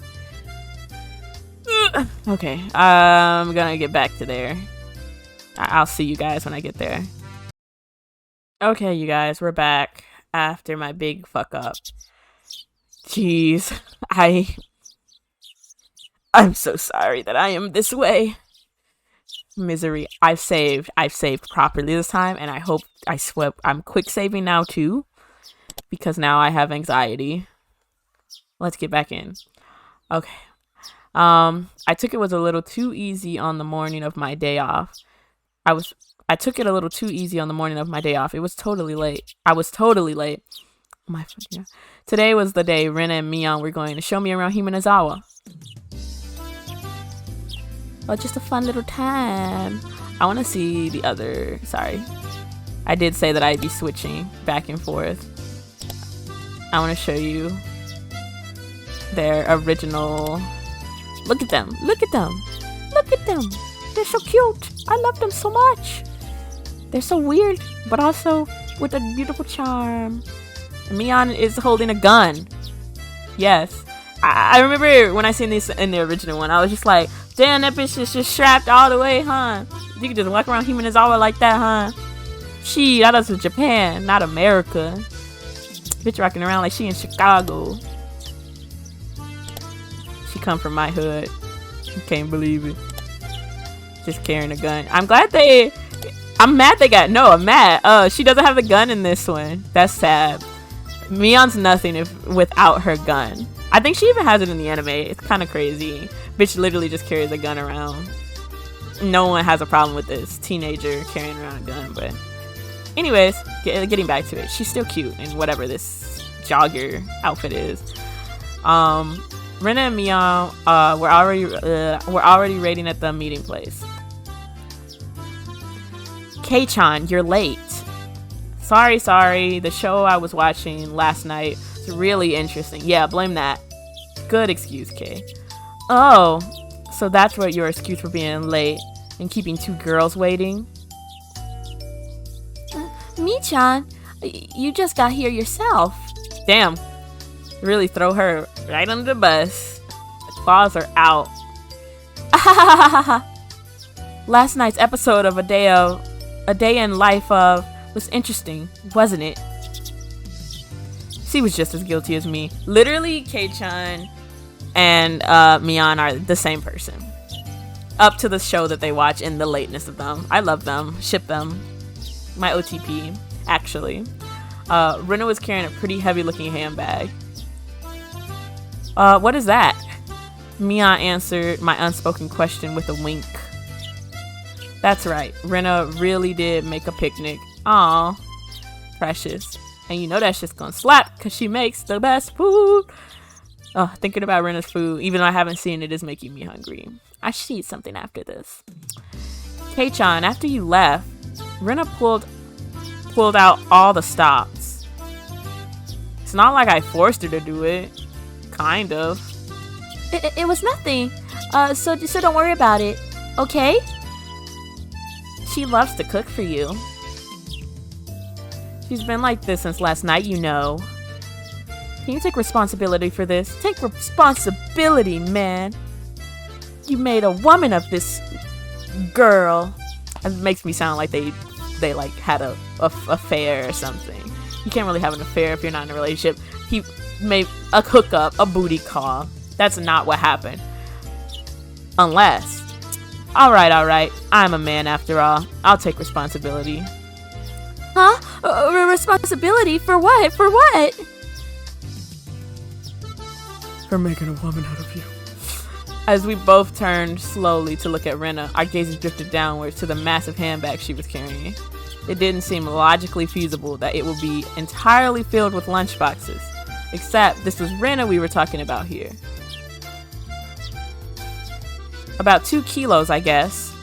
Okay, I'm gonna get back to there. I'll see you guys when I get there. Okay, you guys, we're back after my big fuck up. Jeez, I'm so sorry that I am this way. Misery. I've saved properly this time, and I hope I'm quick saving now too, because now I have anxiety. Let's get back in. Okay. I took it was a little too easy on the morning of my day off. I took it a little too easy on the morning of my day off. It was totally late. I was totally late. Oh my fucking God. Today was the day Rena and Mion were going to show me around Himanazawa. Oh, just a fun little time. I want to see the other... Sorry. I did say that I'd be switching back and forth. I want to show you their original... Look at them. Look at them. Look at them. They're so cute. I love them so much. They're so weird, but also with a beautiful charm. Mion is holding a gun. Yes. I remember when I seen this in the original one, I was just like, damn, that bitch is just strapped all the way, huh? You can just walk around Himanazawa like that, huh? She, that was Japan, not America. Bitch rocking around like she in Chicago. She come from my hood. I can't believe it. Just carrying a gun. I'm mad I'm mad. She doesn't have the gun in this one. That's sad. Mion's nothing without her gun. I think she even has it in the anime. It's kind of crazy. Bitch literally just carries a gun around. No one has a problem with this teenager carrying around a gun, but anyways, getting back to it. She's still cute in whatever this jogger outfit is. Rena and Mion we're already waiting at the meeting place. K-chan, you're late. Sorry. The show I was watching last night was really interesting. Yeah, blame that. Good excuse, K. Oh, so that's what your excuse for being late and keeping two girls waiting? Mi-chan, you just got here yourself. Damn. Really throw her right under the bus. The claws are out. Last night's episode of A Day in Life of was interesting, wasn't it? She was just as guilty as me. Literally, K-chan and Mion are the same person. Up to the show that they watch and the lateness of them. I love them. Ship them. My OTP, actually. Rena was carrying a pretty heavy-looking handbag. What is that? Mion answered my unspoken question with a wink. That's right. Rena really did make a picnic. Aw, precious. And you know that shit's gonna slap because she makes the best food. Oh, thinking about Rena's food, even though I haven't seen it, is making me hungry. I should eat something after this. K-chan, after you left, Rena pulled out all the stops. It's not like I forced her to do it. Kind of. It was nothing. So don't worry about it. Okay? She loves to cook for you. She's been like this since last night, you know. Can you take responsibility for this? Take responsibility, man. You made a woman of this girl. It makes me sound like they like had a affair or something. You can't really have an affair if you're not in a relationship. He made a hookup, a booty call. That's not what happened. Unless. Alright. I'm a man after all. I'll take responsibility. Huh? Responsibility? For what? For what? For making a woman out of you. As we both turned slowly to look at Rena, our gazes drifted downwards to the massive handbag she was carrying. It didn't seem logically feasible that it would be entirely filled with lunchboxes. Except this was Rena we were talking about here. About 2 kilos, I guess.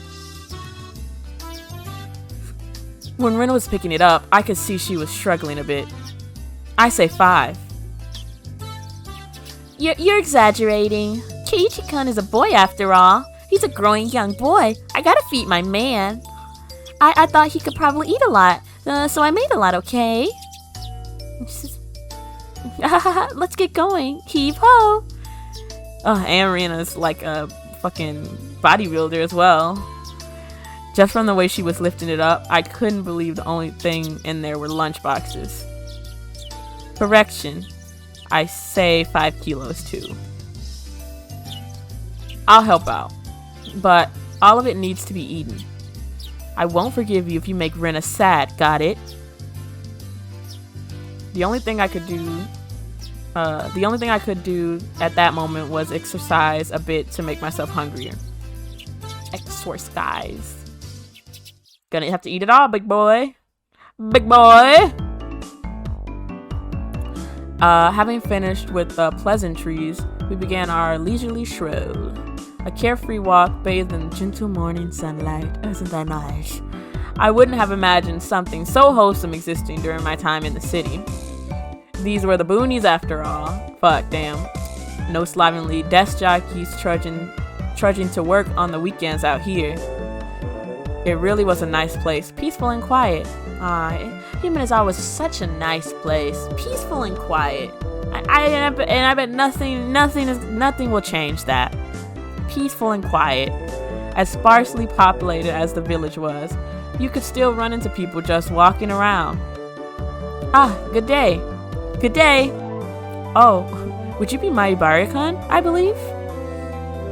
When Rena was picking it up, I could see she was struggling a bit. I say 5. You're exaggerating. Keiichi-kun is a boy after all. He's a growing young boy. I gotta feed my man. I thought he could probably eat a lot, so I made a lot, okay? Let's get going. Heave ho! Oh, and Rena's like a fucking bodybuilder as well. Just from the way she was lifting it up, I couldn't believe the only thing in there were lunch boxes. Correction. I say 5 kilos too. I'll help out, but all of it needs to be eaten. I won't forgive you if you make Rena sad, got it? The only thing I could do at that moment was exercise a bit to make myself hungrier. Exercise. Gonna have to eat it all, big boy. Big boy! Having finished with the pleasantries, we began our leisurely stroll. A carefree walk bathed in gentle morning sunlight. Isn't that nice? I wouldn't have imagined something so wholesome existing during my time in the city. These were the boonies after all. Fuck, damn. No slovenly desk jockeys trudging to work on the weekends out here. It really was a nice place, peaceful and quiet. Himenozawa was such a nice place, peaceful and quiet. I bet nothing will change that. Peaceful and quiet. As sparsely populated as the village was, you could still run into people just walking around. Good day. Good day. Oh, would you be Maibari-kun, I believe?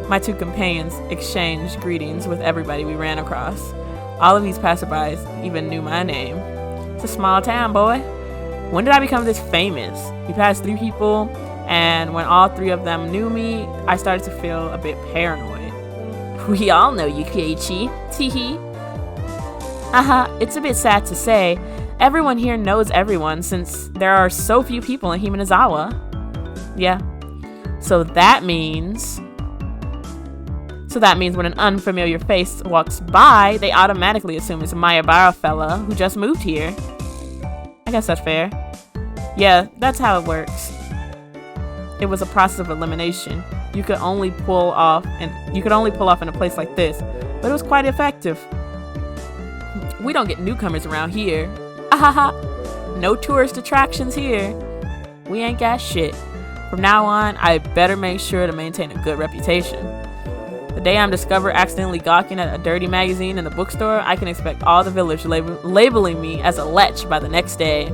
My 2 companions exchanged greetings with everybody we ran across. All of these passerbys even knew my name. It's a small town, boy. When did I become this famous? We passed 3 people, and when all 3 of them knew me, I started to feel a bit paranoid. We all know you, Keiichi. Teehee. It's a bit sad to say. Everyone here knows everyone since there are so few people in Himenozawa. Yeah. So that means when an unfamiliar face walks by, they automatically assume it's a Mayabara fella who just moved here. I guess that's fair. Yeah, that's how it works. It was a process of elimination. You could only pull off in a place like this, but it was quite effective. We don't get newcomers around here. No tourist attractions here. We ain't got shit. From now on, I better make sure to maintain a good reputation. The day I'm discovered accidentally gawking at a dirty magazine in the bookstore, I can expect all the village labeling me as a lech by the next day.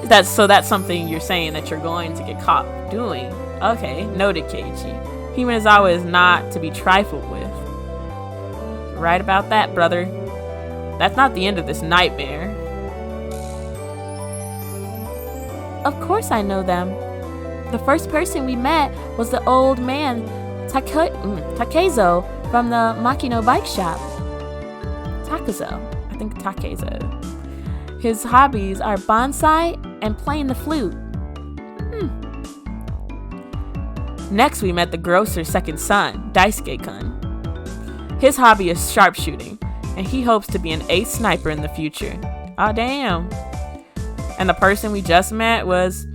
That's something you're saying that you're going to get caught doing. Okay, noted, Keiichi. Himenozawa is not to be trifled with. You're right about that, brother. That's not the end of this nightmare. Of course I know them. The first person we met was the old man Takezo from the Makino bike shop. Takezo. I think Takezo. His hobbies are bonsai and playing the flute. Next we met the grocer's second son, Daisuke-kun. His hobby is sharpshooting, and he hopes to be an ace sniper in the future. Oh damn. And the person we just met was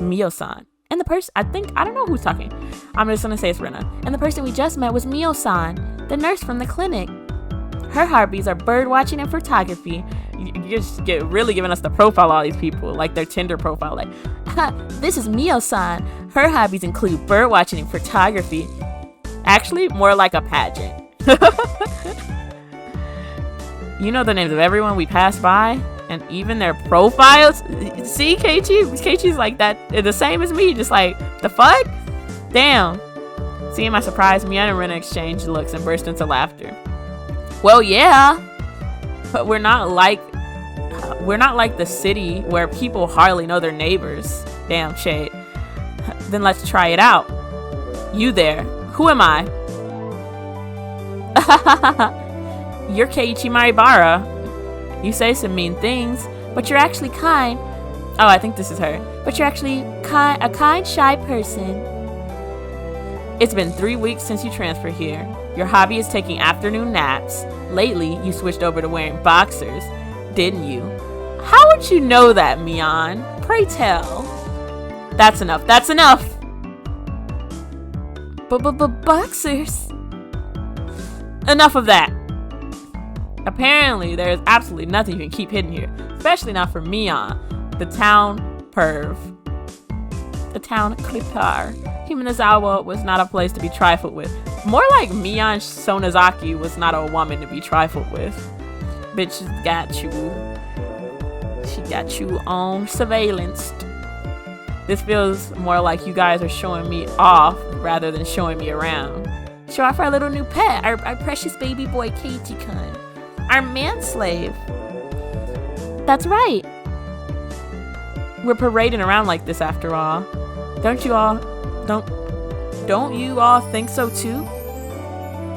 Mio-san. And I don't know who's talking. I'm just gonna say it's Rena. And the person we just met was Mio-san, the nurse from the clinic. Her hobbies are bird watching and photography. You just really giving us the profile of all these people, like their Tinder profile. Like, this is Mio-san. Her hobbies include bird watching and photography. Actually, more like a pageant. You know the names of everyone we passed by, and even their profiles. See, Keiichi's like that, the same as me, just like, the fuck? Damn. Seeing my surprise, Mia and Rena exchanged looks and burst into laughter. Well, yeah, but we're not like the city where people hardly know their neighbors. Damn shade. Then let's try it out. You there? Who am I? You're Keiichi Maibara. You say some mean things, but you're actually kind. Oh, I think this is her. But you're actually a kind, shy person. It's been 3 weeks since you transferred here. Your hobby is taking afternoon naps. Lately, you switched over to wearing boxers, didn't you? How would you know that, Mion? Pray tell. That's enough. That's enough! Boxers? Enough of that. Apparently, there is absolutely nothing you can keep hidden here, especially not from Mion, the town perv. The town clipper. Himanazawa was not a place to be trifled with. More like Mion Sonozaki was not a woman to be trifled with. Bitch got you. She got you on surveillance. This feels more like you guys are showing me off rather than showing me around. Show off our little new pet, our precious baby boy Keiichi-kun. Our manslave. That's right. We're parading around like this after all. Don't you all think so too?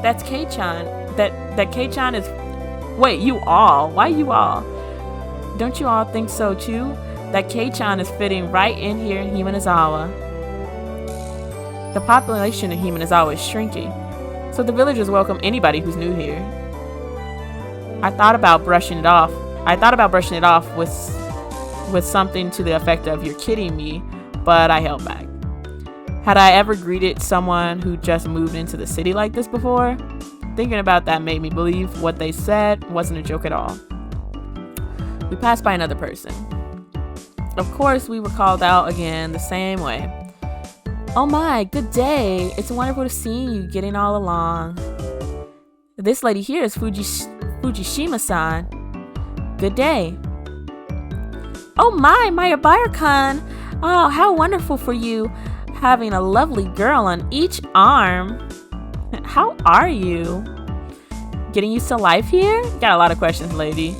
That's Kei-chan. That Kei-chan is... Wait, you all? Why you all? Don't you all think so too? That Kei-chan is fitting right in here in Himanazawa. The population in Himanazawa is shrinking, so the villagers welcome anybody who's new here. I thought about brushing it off with something to the effect of "you're kidding me," but I held back. Had I ever greeted someone who just moved into the city like this before? Thinking about that made me believe what they said wasn't a joke at all. We passed by another person. Of course, we were called out again the same way. Oh my, good day. It's wonderful to see you getting all along. This lady here is Fujishima-san. Good day. Oh my, Mayabara-kun. Oh, how wonderful for you, having a lovely girl on each arm. How are you? Getting used to life here? Got a lot of questions, lady.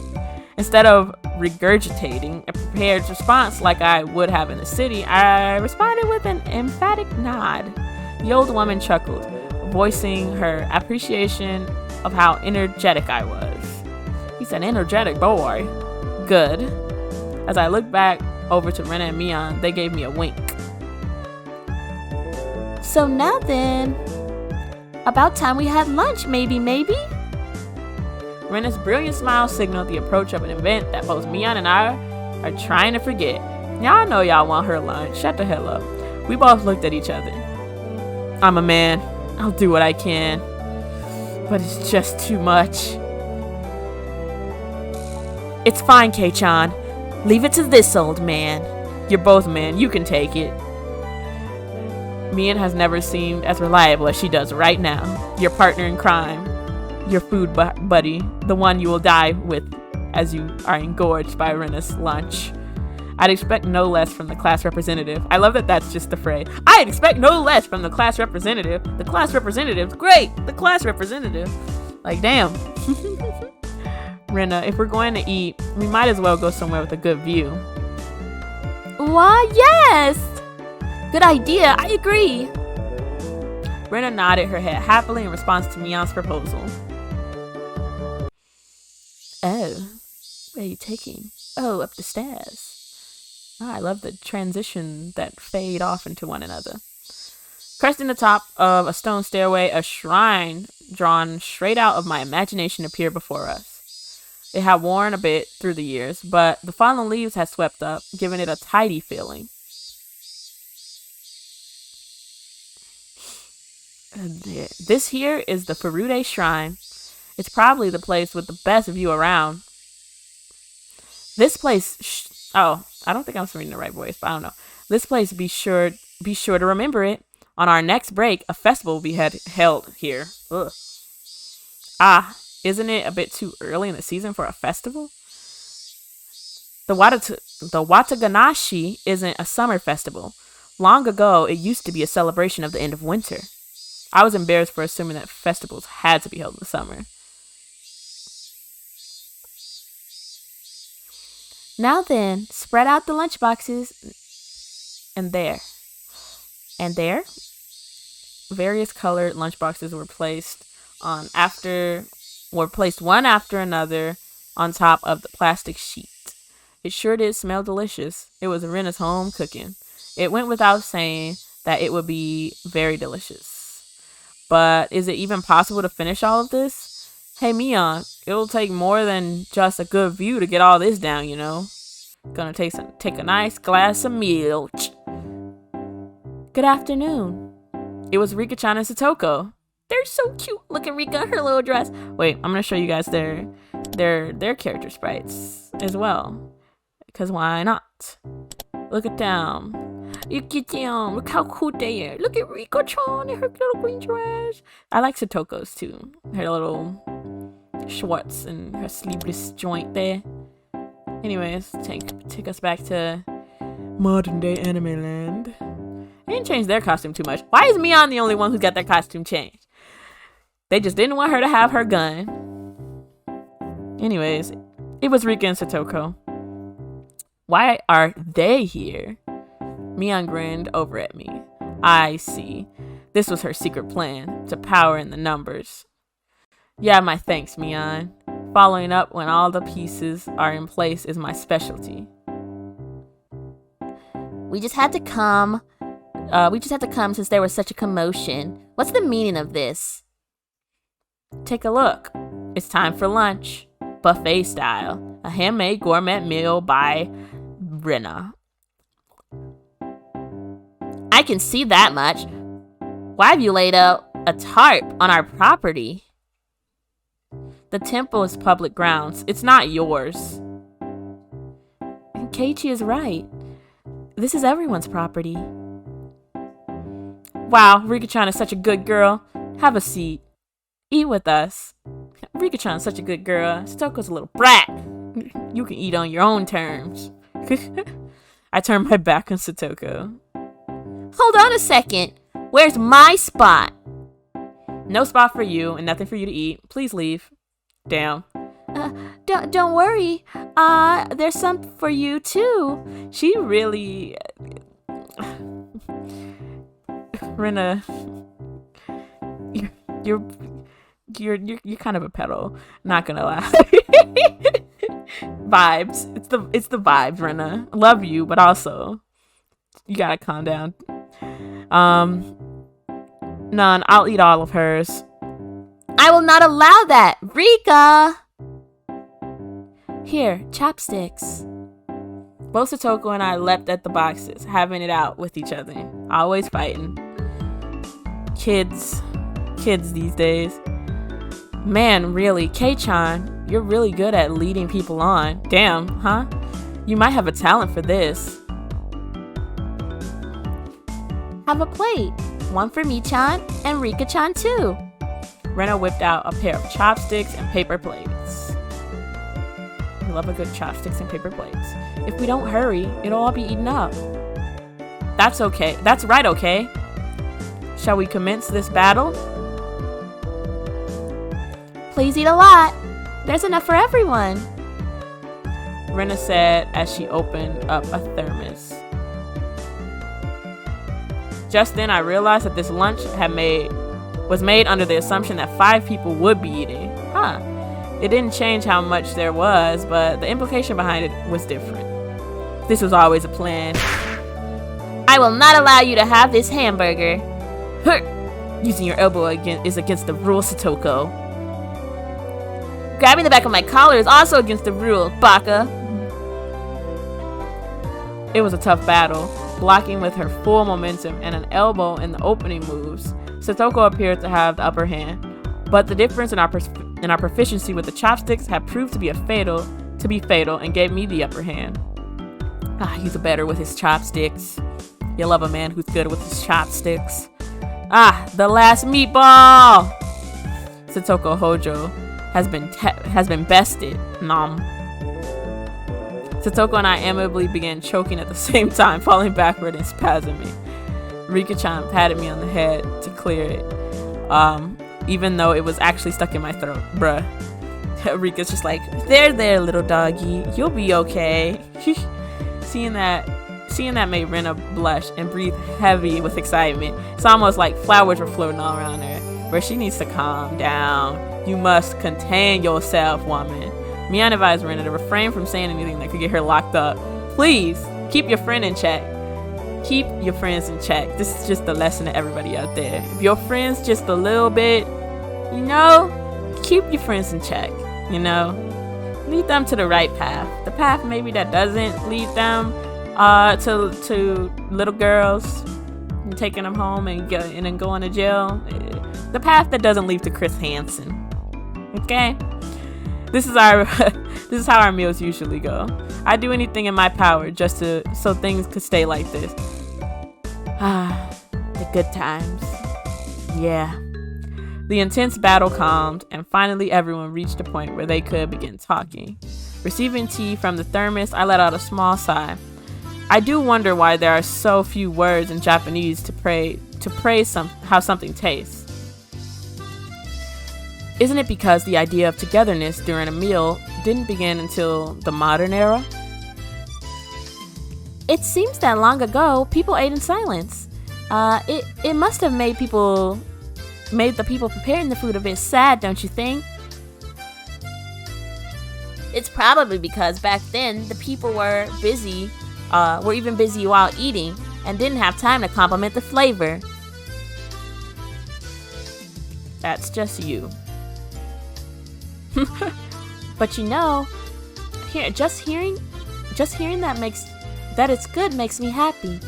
Instead of regurgitating a prepared response like I would have in the city, I responded with an emphatic nod. The old woman chuckled, voicing her appreciation of how energetic I was. He's an energetic boy. Good. As I looked back over to Rena and Mion, they gave me a wink. So now then, about time we had lunch, maybe? Rena's brilliant smile signaled the approach of an event that both Mion and I are trying to forget. Y'all know y'all want her lunch. Shut the hell up. We both looked at each other. I'm a man. I'll do what I can. But it's just too much. It's fine, Kei-chan. Leave it to this old man. You're both men. You can take it. Mion has never seemed as reliable as she does right now. Your partner in crime. Your food buddy, the one you will die with as you are engorged by Rena's lunch. I'd expect no less from the class representative. I love that that's just the phrase. I'd expect no less from the class representative. The class representative's great. The class representative. Like, damn. Rena, if we're going to eat, we might as well go somewhere with a good view. Why, yes! Good idea, I agree. Rena nodded her head happily in response to Mion's proposal. Oh, where are you taking? Oh, up the stairs. Oh, I love the transition that fade off into one another. Cresting the top of a stone stairway, a shrine drawn straight out of my imagination appeared before us. It had worn a bit through the years, but the fallen leaves had swept up, giving it a tidy feeling. This here is the Furude Shrine. It's probably the place with the best view around. This place... I don't think I'm reading the right voice, but I don't know. This place, be sure to remember it. On our next break, a festival will be held here. Ugh. Isn't it a bit too early in the season for a festival? The Wataganashi isn't a summer festival. Long ago, it used to be a celebration of the end of winter. I was embarrassed for assuming that festivals had to be held in the summer. Now then, spread out the lunchboxes. And there, various colored lunchboxes were placed one after another on top of the plastic sheet. It sure did smell delicious. It was Rena's home cooking. It went without saying that it would be very delicious. But is it even possible to finish all of this? Hey, Mion, it'll take more than just a good view to get all this down, you know? Gonna take a nice glass of milk. Good afternoon. It was Rika-chan and Satoko. They're so cute. Look at Rika, her little dress. Wait, I'm gonna show you guys their character sprites as well. Because why not? Look at them. Look how cool they are. Look at Rika-chan and her little green dress. I like Satoko's too. Her little shorts and her sleeveless joint there. Anyways, take us back to modern day anime land. They didn't change their costume too much. Why is Mion the only one who got their costume changed? They just didn't want her to have her gun. Anyways, it was Rika and Satoko. Why are they here? Mion grinned over at me. I see. This was her secret plan, to power in the numbers. Yeah, my thanks, Mion. Following up when all the pieces are in place is my specialty. We just had to come since there was such a commotion. What's the meaning of this? Take a look. It's time for lunch. Buffet style. A handmade gourmet meal by Rena. I can see that much. Why have you laid out a tarp on our property? The temple is public grounds. It's not yours. And Keiichi is right. This is everyone's property. Wow, Rika-chan is such a good girl. Have a seat. Eat with us. Rika-chan is such a good girl. Satoko's a little brat. You can eat on your own terms. I turned my back on Satoko. Hold on a second. Where's my spot? No spot for you and nothing for you to eat. Please leave. Damn. Don't worry. There's some for you too. She really... Rena, you're kind of a pedo. Not gonna lie. Vibes. It's the vibes, Rena. Love you, but also you gotta calm down. None. I'll eat all of hers. I will not allow that, Rika. Here, chopsticks. Both Satoko and I leapt at the boxes, having it out with each other. Always fighting. Kids these days. Man, really, Kei-chan, you're really good at leading people on. Damn, huh? You might have a talent for this. Have a plate. One for me-chan and Rika-chan too. Rena whipped out a pair of chopsticks and paper plates. I love a good chopsticks and paper plates. If we don't hurry, it'll all be eaten up. That's okay. That's right, okay? Shall we commence this battle? Please eat a lot. There's enough for everyone. Rena said as she opened up a thermos. Just then I realized that this lunch was made under the assumption that 5 people would be eating. Huh. It didn't change how much there was, but the implication behind it was different. This was always a plan. I will not allow you to have this hamburger. Using your elbow is against the rules, Satoko. Grabbing the back of my collar is also against the rules, Baka. It was a tough battle, blocking with her full momentum and an elbow in the opening moves. Satoko appeared to have the upper hand, but the difference in our proficiency with the chopsticks had proved to be fatal and gave me the upper hand. He's better with his chopsticks. You love a man who's good with his chopsticks. The last meatball! Satoko Hojo has been bested. Nom. Satoko and I amicably began choking at the same time, falling backward and spasming. Rika-chan patted me on the head to clear it, even though it was actually stuck in my throat. Bruh. Rika's just like, there, little doggy. You'll be okay. Seeing that made Rena blush and breathe heavy with excitement. It's almost like flowers were floating all around her. But she needs to calm down. You must contain yourself, woman. Mion advised Rena to refrain from saying anything that could get her locked up. Please, keep your friend in check. Keep your friends in check. This is just a lesson to everybody out there. If your friends just a little bit, keep your friends in check, Lead them to the right path. The path maybe that doesn't lead them to little girls and taking them home and then going to jail. The path that doesn't lead to Chris Hansen. Okay? This is how our meals usually go. I do anything in my power just so things could stay like this. The good times. Yeah. The intense battle calmed, and finally everyone reached a point where they could begin talking. Receiving tea from the thermos, I let out a small sigh. I do wonder why there are so few words in Japanese to praise how something tastes. Isn't it because the idea of togetherness during a meal didn't begin until the modern era? It seems that long ago, people ate in silence. It must have made the people preparing the food a bit sad, don't you think? It's probably because back then the people were even busy while eating and didn't have time to compliment the flavor. That's just you. But just hearing that it's good makes me happy.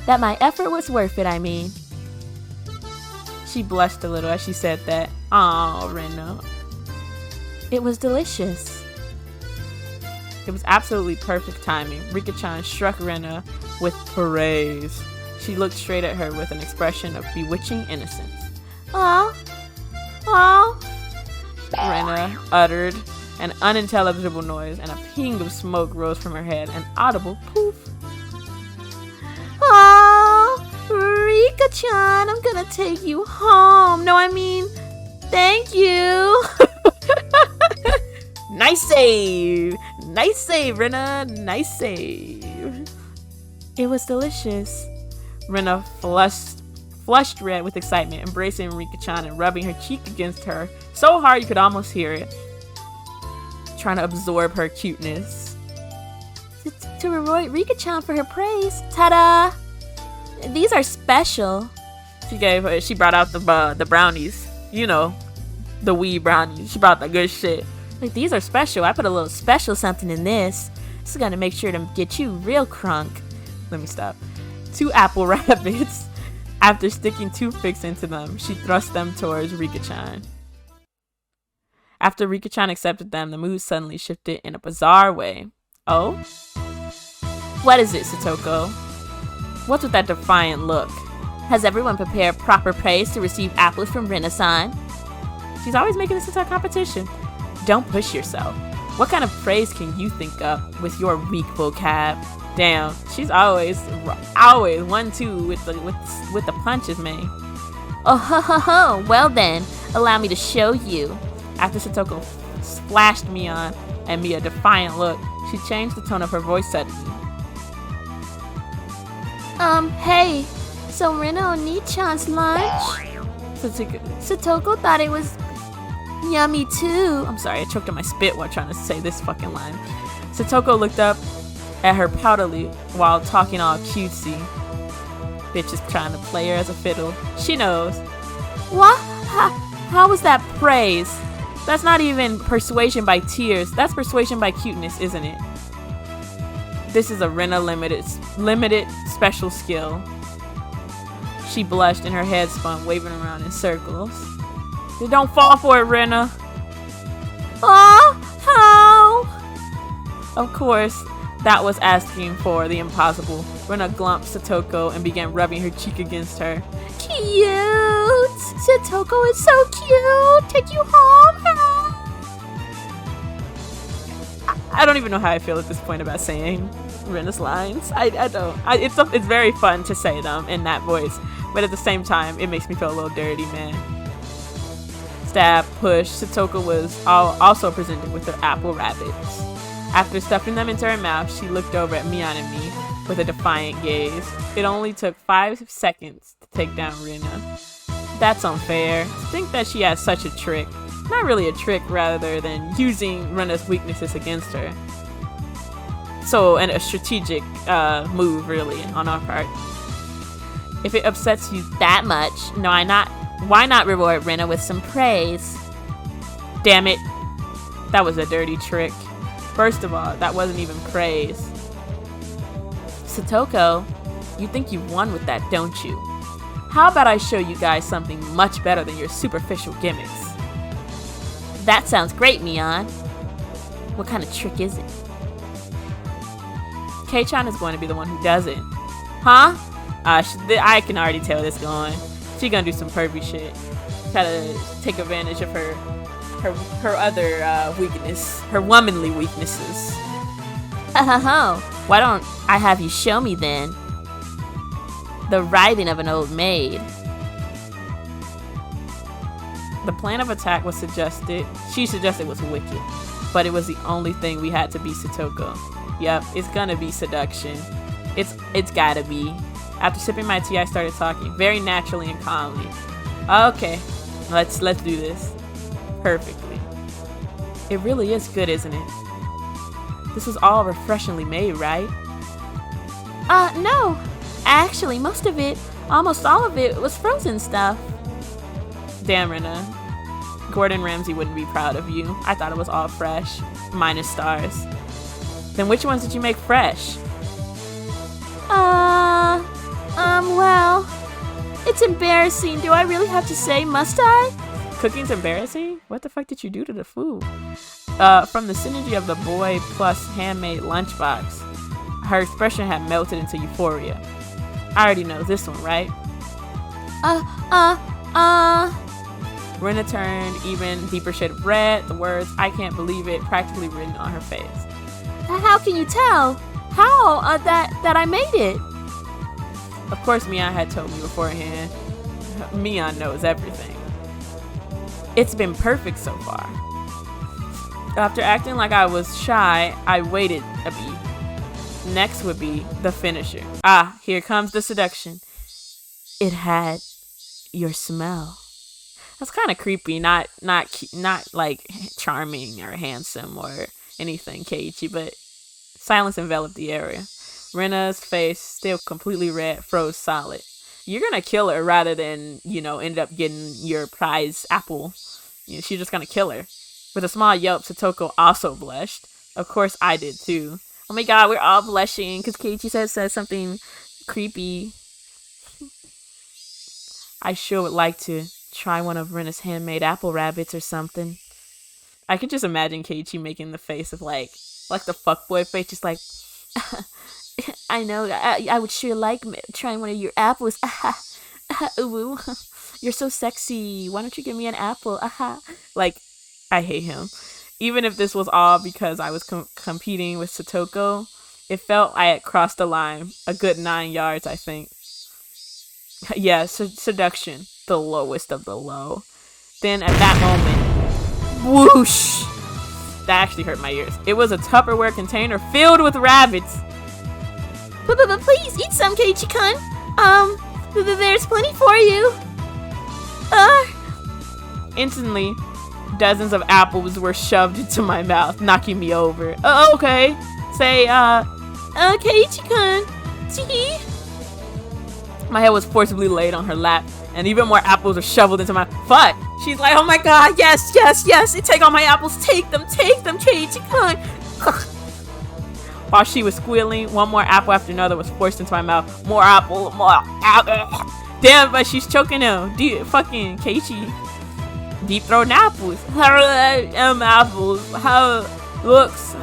That my effort was worth it, I mean. She blushed a little as she said that. Aw, Rena. It was delicious. It was absolutely perfect timing. Rika-chan struck Rena with praise. She looked straight at her with an expression of bewitching innocence. Aw. Rena uttered an unintelligible noise, and a ping of smoke rose from her head, an audible poof. Oh, Rika-chan, I'm gonna take you home. No, I mean, thank you. Nice save, Rena. Nice save. It was delicious. Rena flushed red with excitement, embracing Rika-chan and rubbing her cheek against her so hard you could almost hear it, trying to absorb her cuteness. To reward Rika-chan for her praise. Ta-da! These are special. She brought out the brownies. The wee brownies. She brought the good shit. Like, these are special. I put a little special something in this. This is gonna make sure to get you real crunk. Let me stop. 2 apple rabbits. After sticking toothpicks into them, she thrust them towards Rika-chan. After Rika-chan accepted them, the mood suddenly shifted in a bizarre way. Oh? What is it, Satoko? What's with that defiant look? Has everyone prepared proper praise to receive apples from Rena-san? She's always making this into a competition. Don't push yourself. What kind of praise can you think up with your weak vocab? Damn, she's always 1-2 with the punches, man. Oh ho ho ho! Well then, allow me to show you. After Satoko splashed Mion and me a defiant look, she changed the tone of her voice suddenly. Hey, so Rena Oni-chan's lunch? Satoko thought it was yummy too. I'm sorry, I choked on my spit while trying to say this fucking line. Satoko looked up at her proudly while talking all cutesy. Bitch is trying to play her as a fiddle. She knows. What? How was that praise? That's not even persuasion by tears. That's persuasion by cuteness, isn't it? This is a Rena limited special skill. She blushed and her head spun, waving around in circles. Don't fall for it, Rena. Oh, how? Of course, that was asking for the impossible. Rena glumped Satoko and began rubbing her cheek against her. Cute! Satoko is so cute! Take you home! I don't even know how I feel at this point about saying Rena's lines. I don't. It's very fun to say them in that voice, but at the same time, it makes me feel a little dirty, man. Stab, push. Satoko was also presented with her apple rabbits. After stuffing them into her mouth, she looked over at Mion and me with a defiant gaze. It only took 5 seconds to take down Rena. That's unfair. To think that she has such a trick. Not really a trick, rather than using Rena's weaknesses against her. So, and a strategic move, really, on our part. If it upsets you that much, why not reward Rena with some praise? Damn it. That was a dirty trick. First of all, that wasn't even praise. Satoko, you think you've won with that, don't you? How about I show you guys something much better than your superficial gimmicks? That sounds great, Mion. What kind of trick is it? CH.1 is going to be the one who does it. Huh? I can already tell this going. She gonna do some pervy shit. Try to take advantage of her other weakness. Her womanly weaknesses. Why don't I have you show me then? The writhing of an old maid. The plan of attack was she suggested was wicked, but it was the only thing we had to beat Satoko. Yep, it's gonna be seduction. It's gotta be. After sipping my tea, I started talking, very naturally and calmly. Okay, let's do this. Perfectly. It really is good, isn't it? This was all refreshingly made, right? No. Actually, almost all of it was frozen stuff. Damn, Rena. Gordon Ramsay wouldn't be proud of you. I thought it was all fresh, minus stars. Then which ones did you make fresh? Well, it's embarrassing. Do I really have to say, must I? Cooking's embarrassing? What the fuck did you do to the food? From the synergy of the boy plus handmade lunchbox, her expression had melted into euphoria. I already know this one, right? Rena turned even deeper shade of red, the words, I can't believe it, practically written on her face. How can you tell? How? That I made it? Of course, Mion had told me beforehand. Mion knows everything. It's been perfect so far. After acting like I was shy, I waited a beat. Next would be the finisher. Here comes the seduction. It had your smell. That's kind of creepy, not like charming or handsome or anything cagey, but silence enveloped the area. Rena's face, still completely red, froze solid. You're gonna kill her rather than, end up getting your prize apple. She's just gonna kill her. With a small yelp, Satoko also blushed. Of course, I did too. Oh my god, we're all blushing because Keiichi says something creepy. I sure would like to try one of Rena's handmade apple rabbits or something. I could just imagine Keiichi making the face of like the fuckboy face, just like, I know, I would sure like trying one of your apples. Ooh, you're so sexy. Why don't you give me an apple? Like, I hate him. Even if this was all because I was competing with Satoko, it felt I had crossed the line a good 9 yards, I think. Yeah, seduction, the lowest of the low. Then at that moment, whoosh! That actually hurt my ears. It was a Tupperware container filled with rabbits. Please eat some, Keiichi-kun. There's plenty for you. Instantly, dozens of apples were shoved into my mouth, knocking me over. Okay. Say, Keiichi-kun. Tee. My head was forcibly laid on her lap, and even more apples were shoveled into my fuck. She's like, oh my god, yes. Take all my apples. Take them, Keiichi-kun. While she was squealing, one more apple after another was forced into my mouth. More apple. Damn, but she's choking him. Fucking Keiichi. Deep throating apples. Apples. How looks.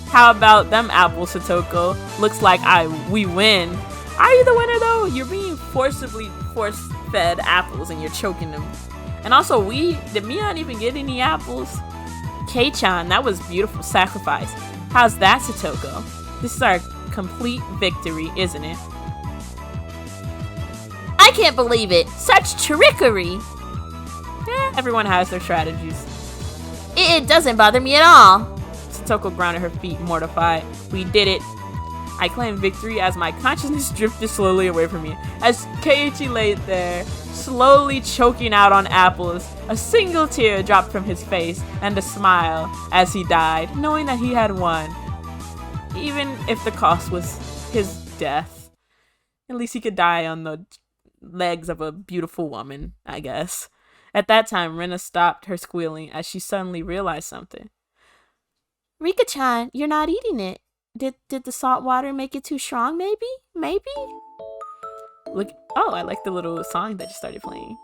How about them apples, Satoko? Looks like we win. Are you the winner though? You're being force-fed apples and you're choking them. And also, did Mion even get any apples? Kei-chan, that was beautiful sacrifice. How's that, Satoko? This is our complete victory, isn't it? I can't believe it! Such trickery! Everyone has their strategies. It doesn't bother me at all. Satoko grounded her feet, mortified. We did it. I claimed victory as my consciousness drifted slowly away from me. As Keiichi lay there, slowly choking out on apples, a single tear dropped from his face and a smile as he died, knowing that he had won. Even if the cost was his death. At least he could die on the legs of a beautiful woman, I guess. At that time, Rena stopped her squealing as she suddenly realized something. Rika-chan, you're not eating it. Did the salt water make it too strong, maybe? Maybe? Look, oh, I like the little song that just started playing.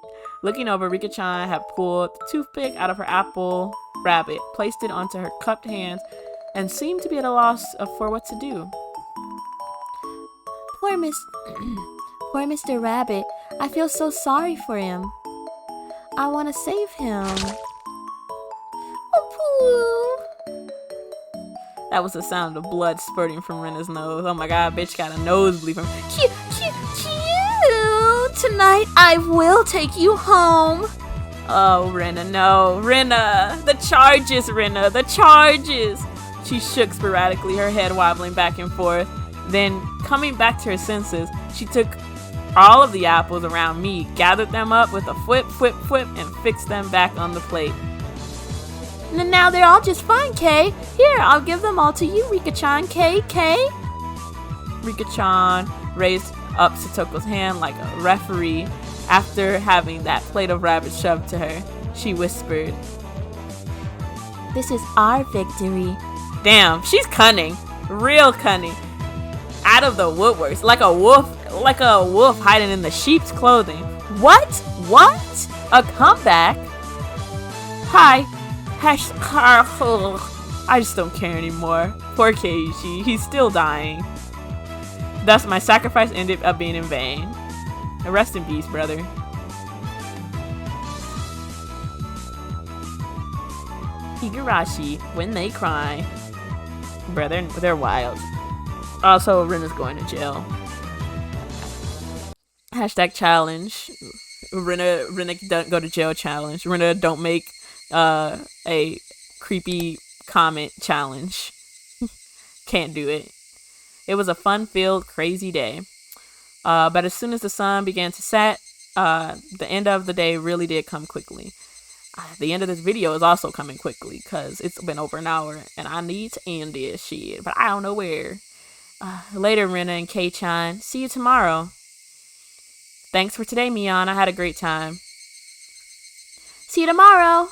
Looking over, Rika-chan had pulled the toothpick out of her apple rabbit, placed it onto her cupped hands, and seemed to be at a loss for what to do. Poor Mr. Rabbit. I feel so sorry for him. I want to save him. Oh, poo. That was the sound of blood spurting from Rena's nose. Oh my god, bitch got a nosebleed from cute. Tonight I will take you home. Oh, Rena, no. Rena, the charges, Rena, the charges. She shook sporadically, her head wobbling back and forth. Then, coming back to her senses, she took all of the apples around me, gathered them up with a whip, and fixed them back on the plate. Now they're all just fine, Kay. Here, I'll give them all to you, Rika-chan. Kay. Rika-chan raised up Satoko's hand like a referee after having that plate of rabbit shoved to her. She whispered, "This is our victory." Damn, she's cunning. Real cunning. Out of the woodworks, like a wolf hiding in the sheep's clothing. What? A comeback? Hi. I just don't care anymore. Poor Keiichi, he's still dying. Thus, my sacrifice ended up being in vain. Rest in peace, brother. Higurashi, when they cry. Brother, they're wild. Also, Rena's going to jail. Hashtag challenge. Rena don't go to jail challenge. Rena don't make a creepy comment challenge. Can't do it. It was a fun-filled, crazy day. But as soon as the sun began to set, the end of the day really did come quickly. The end of this video is also coming quickly because it's been over an hour and I need to end this shit, but I don't know where. Later, Rena and Kei-chan. See you tomorrow. Thanks for today, Mion. I had a great time. See you tomorrow.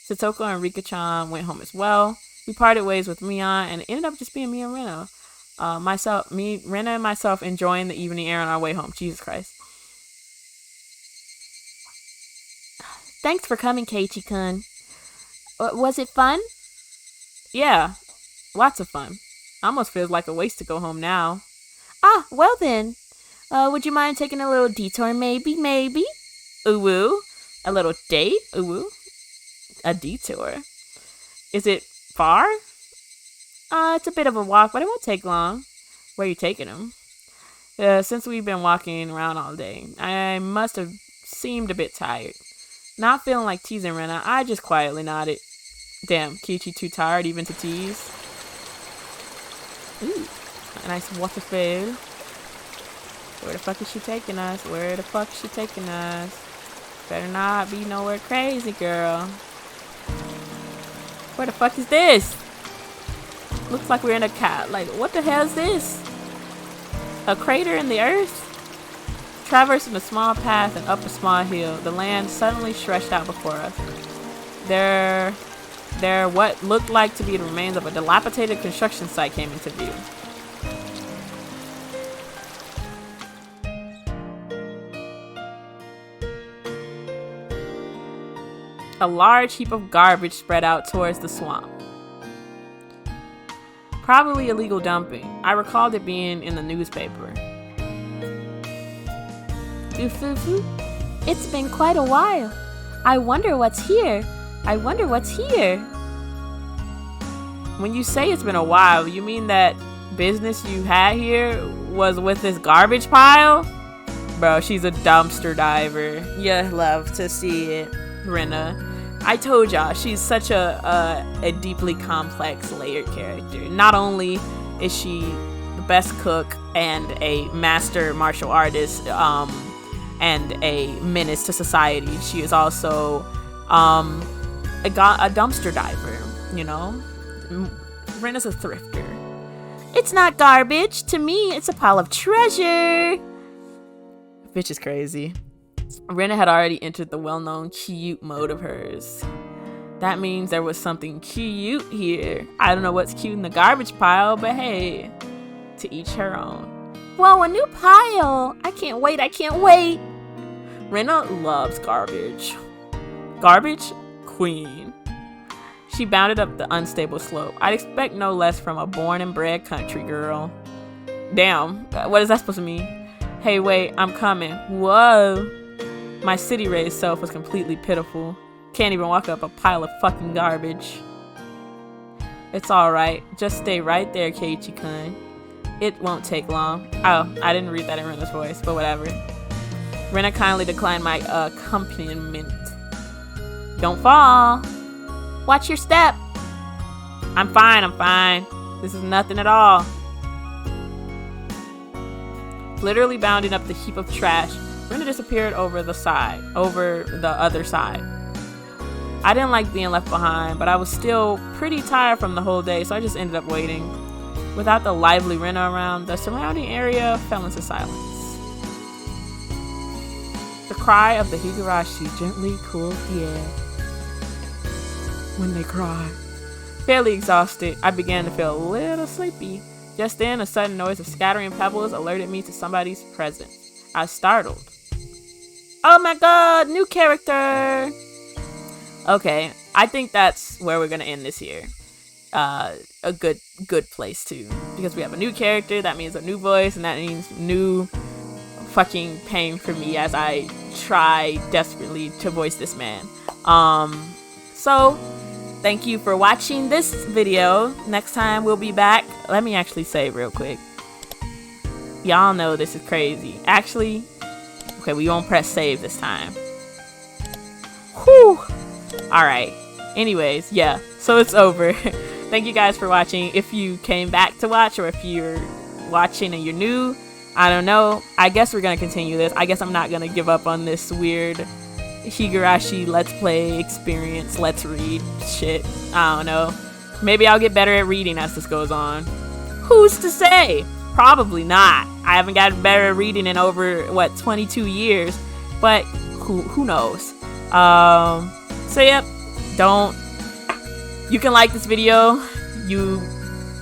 Satoko and Rika-chan went home as well. We parted ways with Mion and it ended up just being me and Rena. Rena and myself enjoying the evening air on our way home. Jesus Christ. Thanks for coming, Keiichi-kun. Was it fun? Yeah, lots of fun. Almost feels like a waste to go home now. Ah, well then. Would you mind taking a little detour, maybe? Ooh-woo. A little date? Ooh-woo. A detour. Is it far? It's a bit of a walk, but it won't take long. Where are you taking him? Since we've been walking around all day, I must have seemed a bit tired. Not feeling like teasing Rena, I just quietly nodded. Damn, Keiichi too tired even to tease. Ooh, a nice waterfall. Where the fuck is she taking us? Better not be nowhere crazy, girl. Where the fuck is this? Looks like we're in a cat. Like, what the hell is this? A crater in the earth? Traversing a small path and up a small hill, the land suddenly stretched out before us. There what looked like to be the remains of a dilapidated construction site came into view. A large heap of garbage spread out towards the swamp. Probably illegal dumping. I recalled it being in the newspaper. It's been quite a while. I wonder what's here. When you say it's been a while, you mean that business you had here was with this garbage pile? Bro, she's a dumpster diver. You love to see it, Rena. I told y'all, she's such a deeply complex, layered character. Not only is she the best cook and a master martial artist, and a menace to society, she is also a dumpster diver, you know? Rena's a thrifter. It's not garbage. To me, it's a pile of treasure. Bitch is crazy. Rena had already entered the well-known cute mode of hers. That means there was something cute here. I don't know what's cute in the garbage pile, but hey, to each her own. Whoa, a new pile! I can't wait, I can't wait! Rena loves garbage. Garbage queen. She bounded up the unstable slope. I'd expect no less from a born and bred country girl. Damn, what is that supposed to mean? Hey, wait, I'm coming. Whoa. My city-raised self was completely pitiful. Can't even walk up a pile of fucking garbage. It's alright. Just stay right there, Keiichi-kun. It won't take long. Oh, I didn't read that in Rena's voice, but whatever. Rena kindly declined my accompaniment. Don't fall. Watch your step. I'm fine, I'm fine. This is nothing at all. Literally bounding up the heap of trash, Rena disappeared over the other side. I didn't like being left behind, but I was still pretty tired from the whole day, so I just ended up waiting. Without the lively Rena around, the surrounding area fell into silence. The cry of the Higurashi gently cooled the air. When they cry. Fairly exhausted, I began to feel a little sleepy. Just then, a sudden noise of scattering pebbles alerted me to somebody's presence. I was startled. Oh my god, new character! Okay, I think that's where we're gonna end this here. A good place too, because we have a new character. That means a new voice, and that means new fucking pain for me as I try desperately to voice this man. So thank you for watching this video. Next time we'll be back. Let me actually say real quick. Y'all know this is crazy. Actually, okay, we won't press save this time. Whew. Alright. Anyways, yeah. So it's over. Thank you guys for watching. If you came back to watch, or if you're watching and you're new, I don't know. I guess we're gonna continue this. I guess I'm not gonna give up on this weird Higurashi let's play experience, let's read shit. I don't know. Maybe I'll get better at reading as this goes on. Who's to say? Probably not. I haven't gotten better at reading in over 22 years, but who knows. So yep, you can like this video. You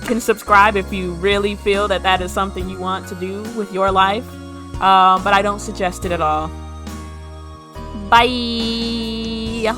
can subscribe if you really feel that that is something you want to do with your life, but I don't suggest it at all. Bye.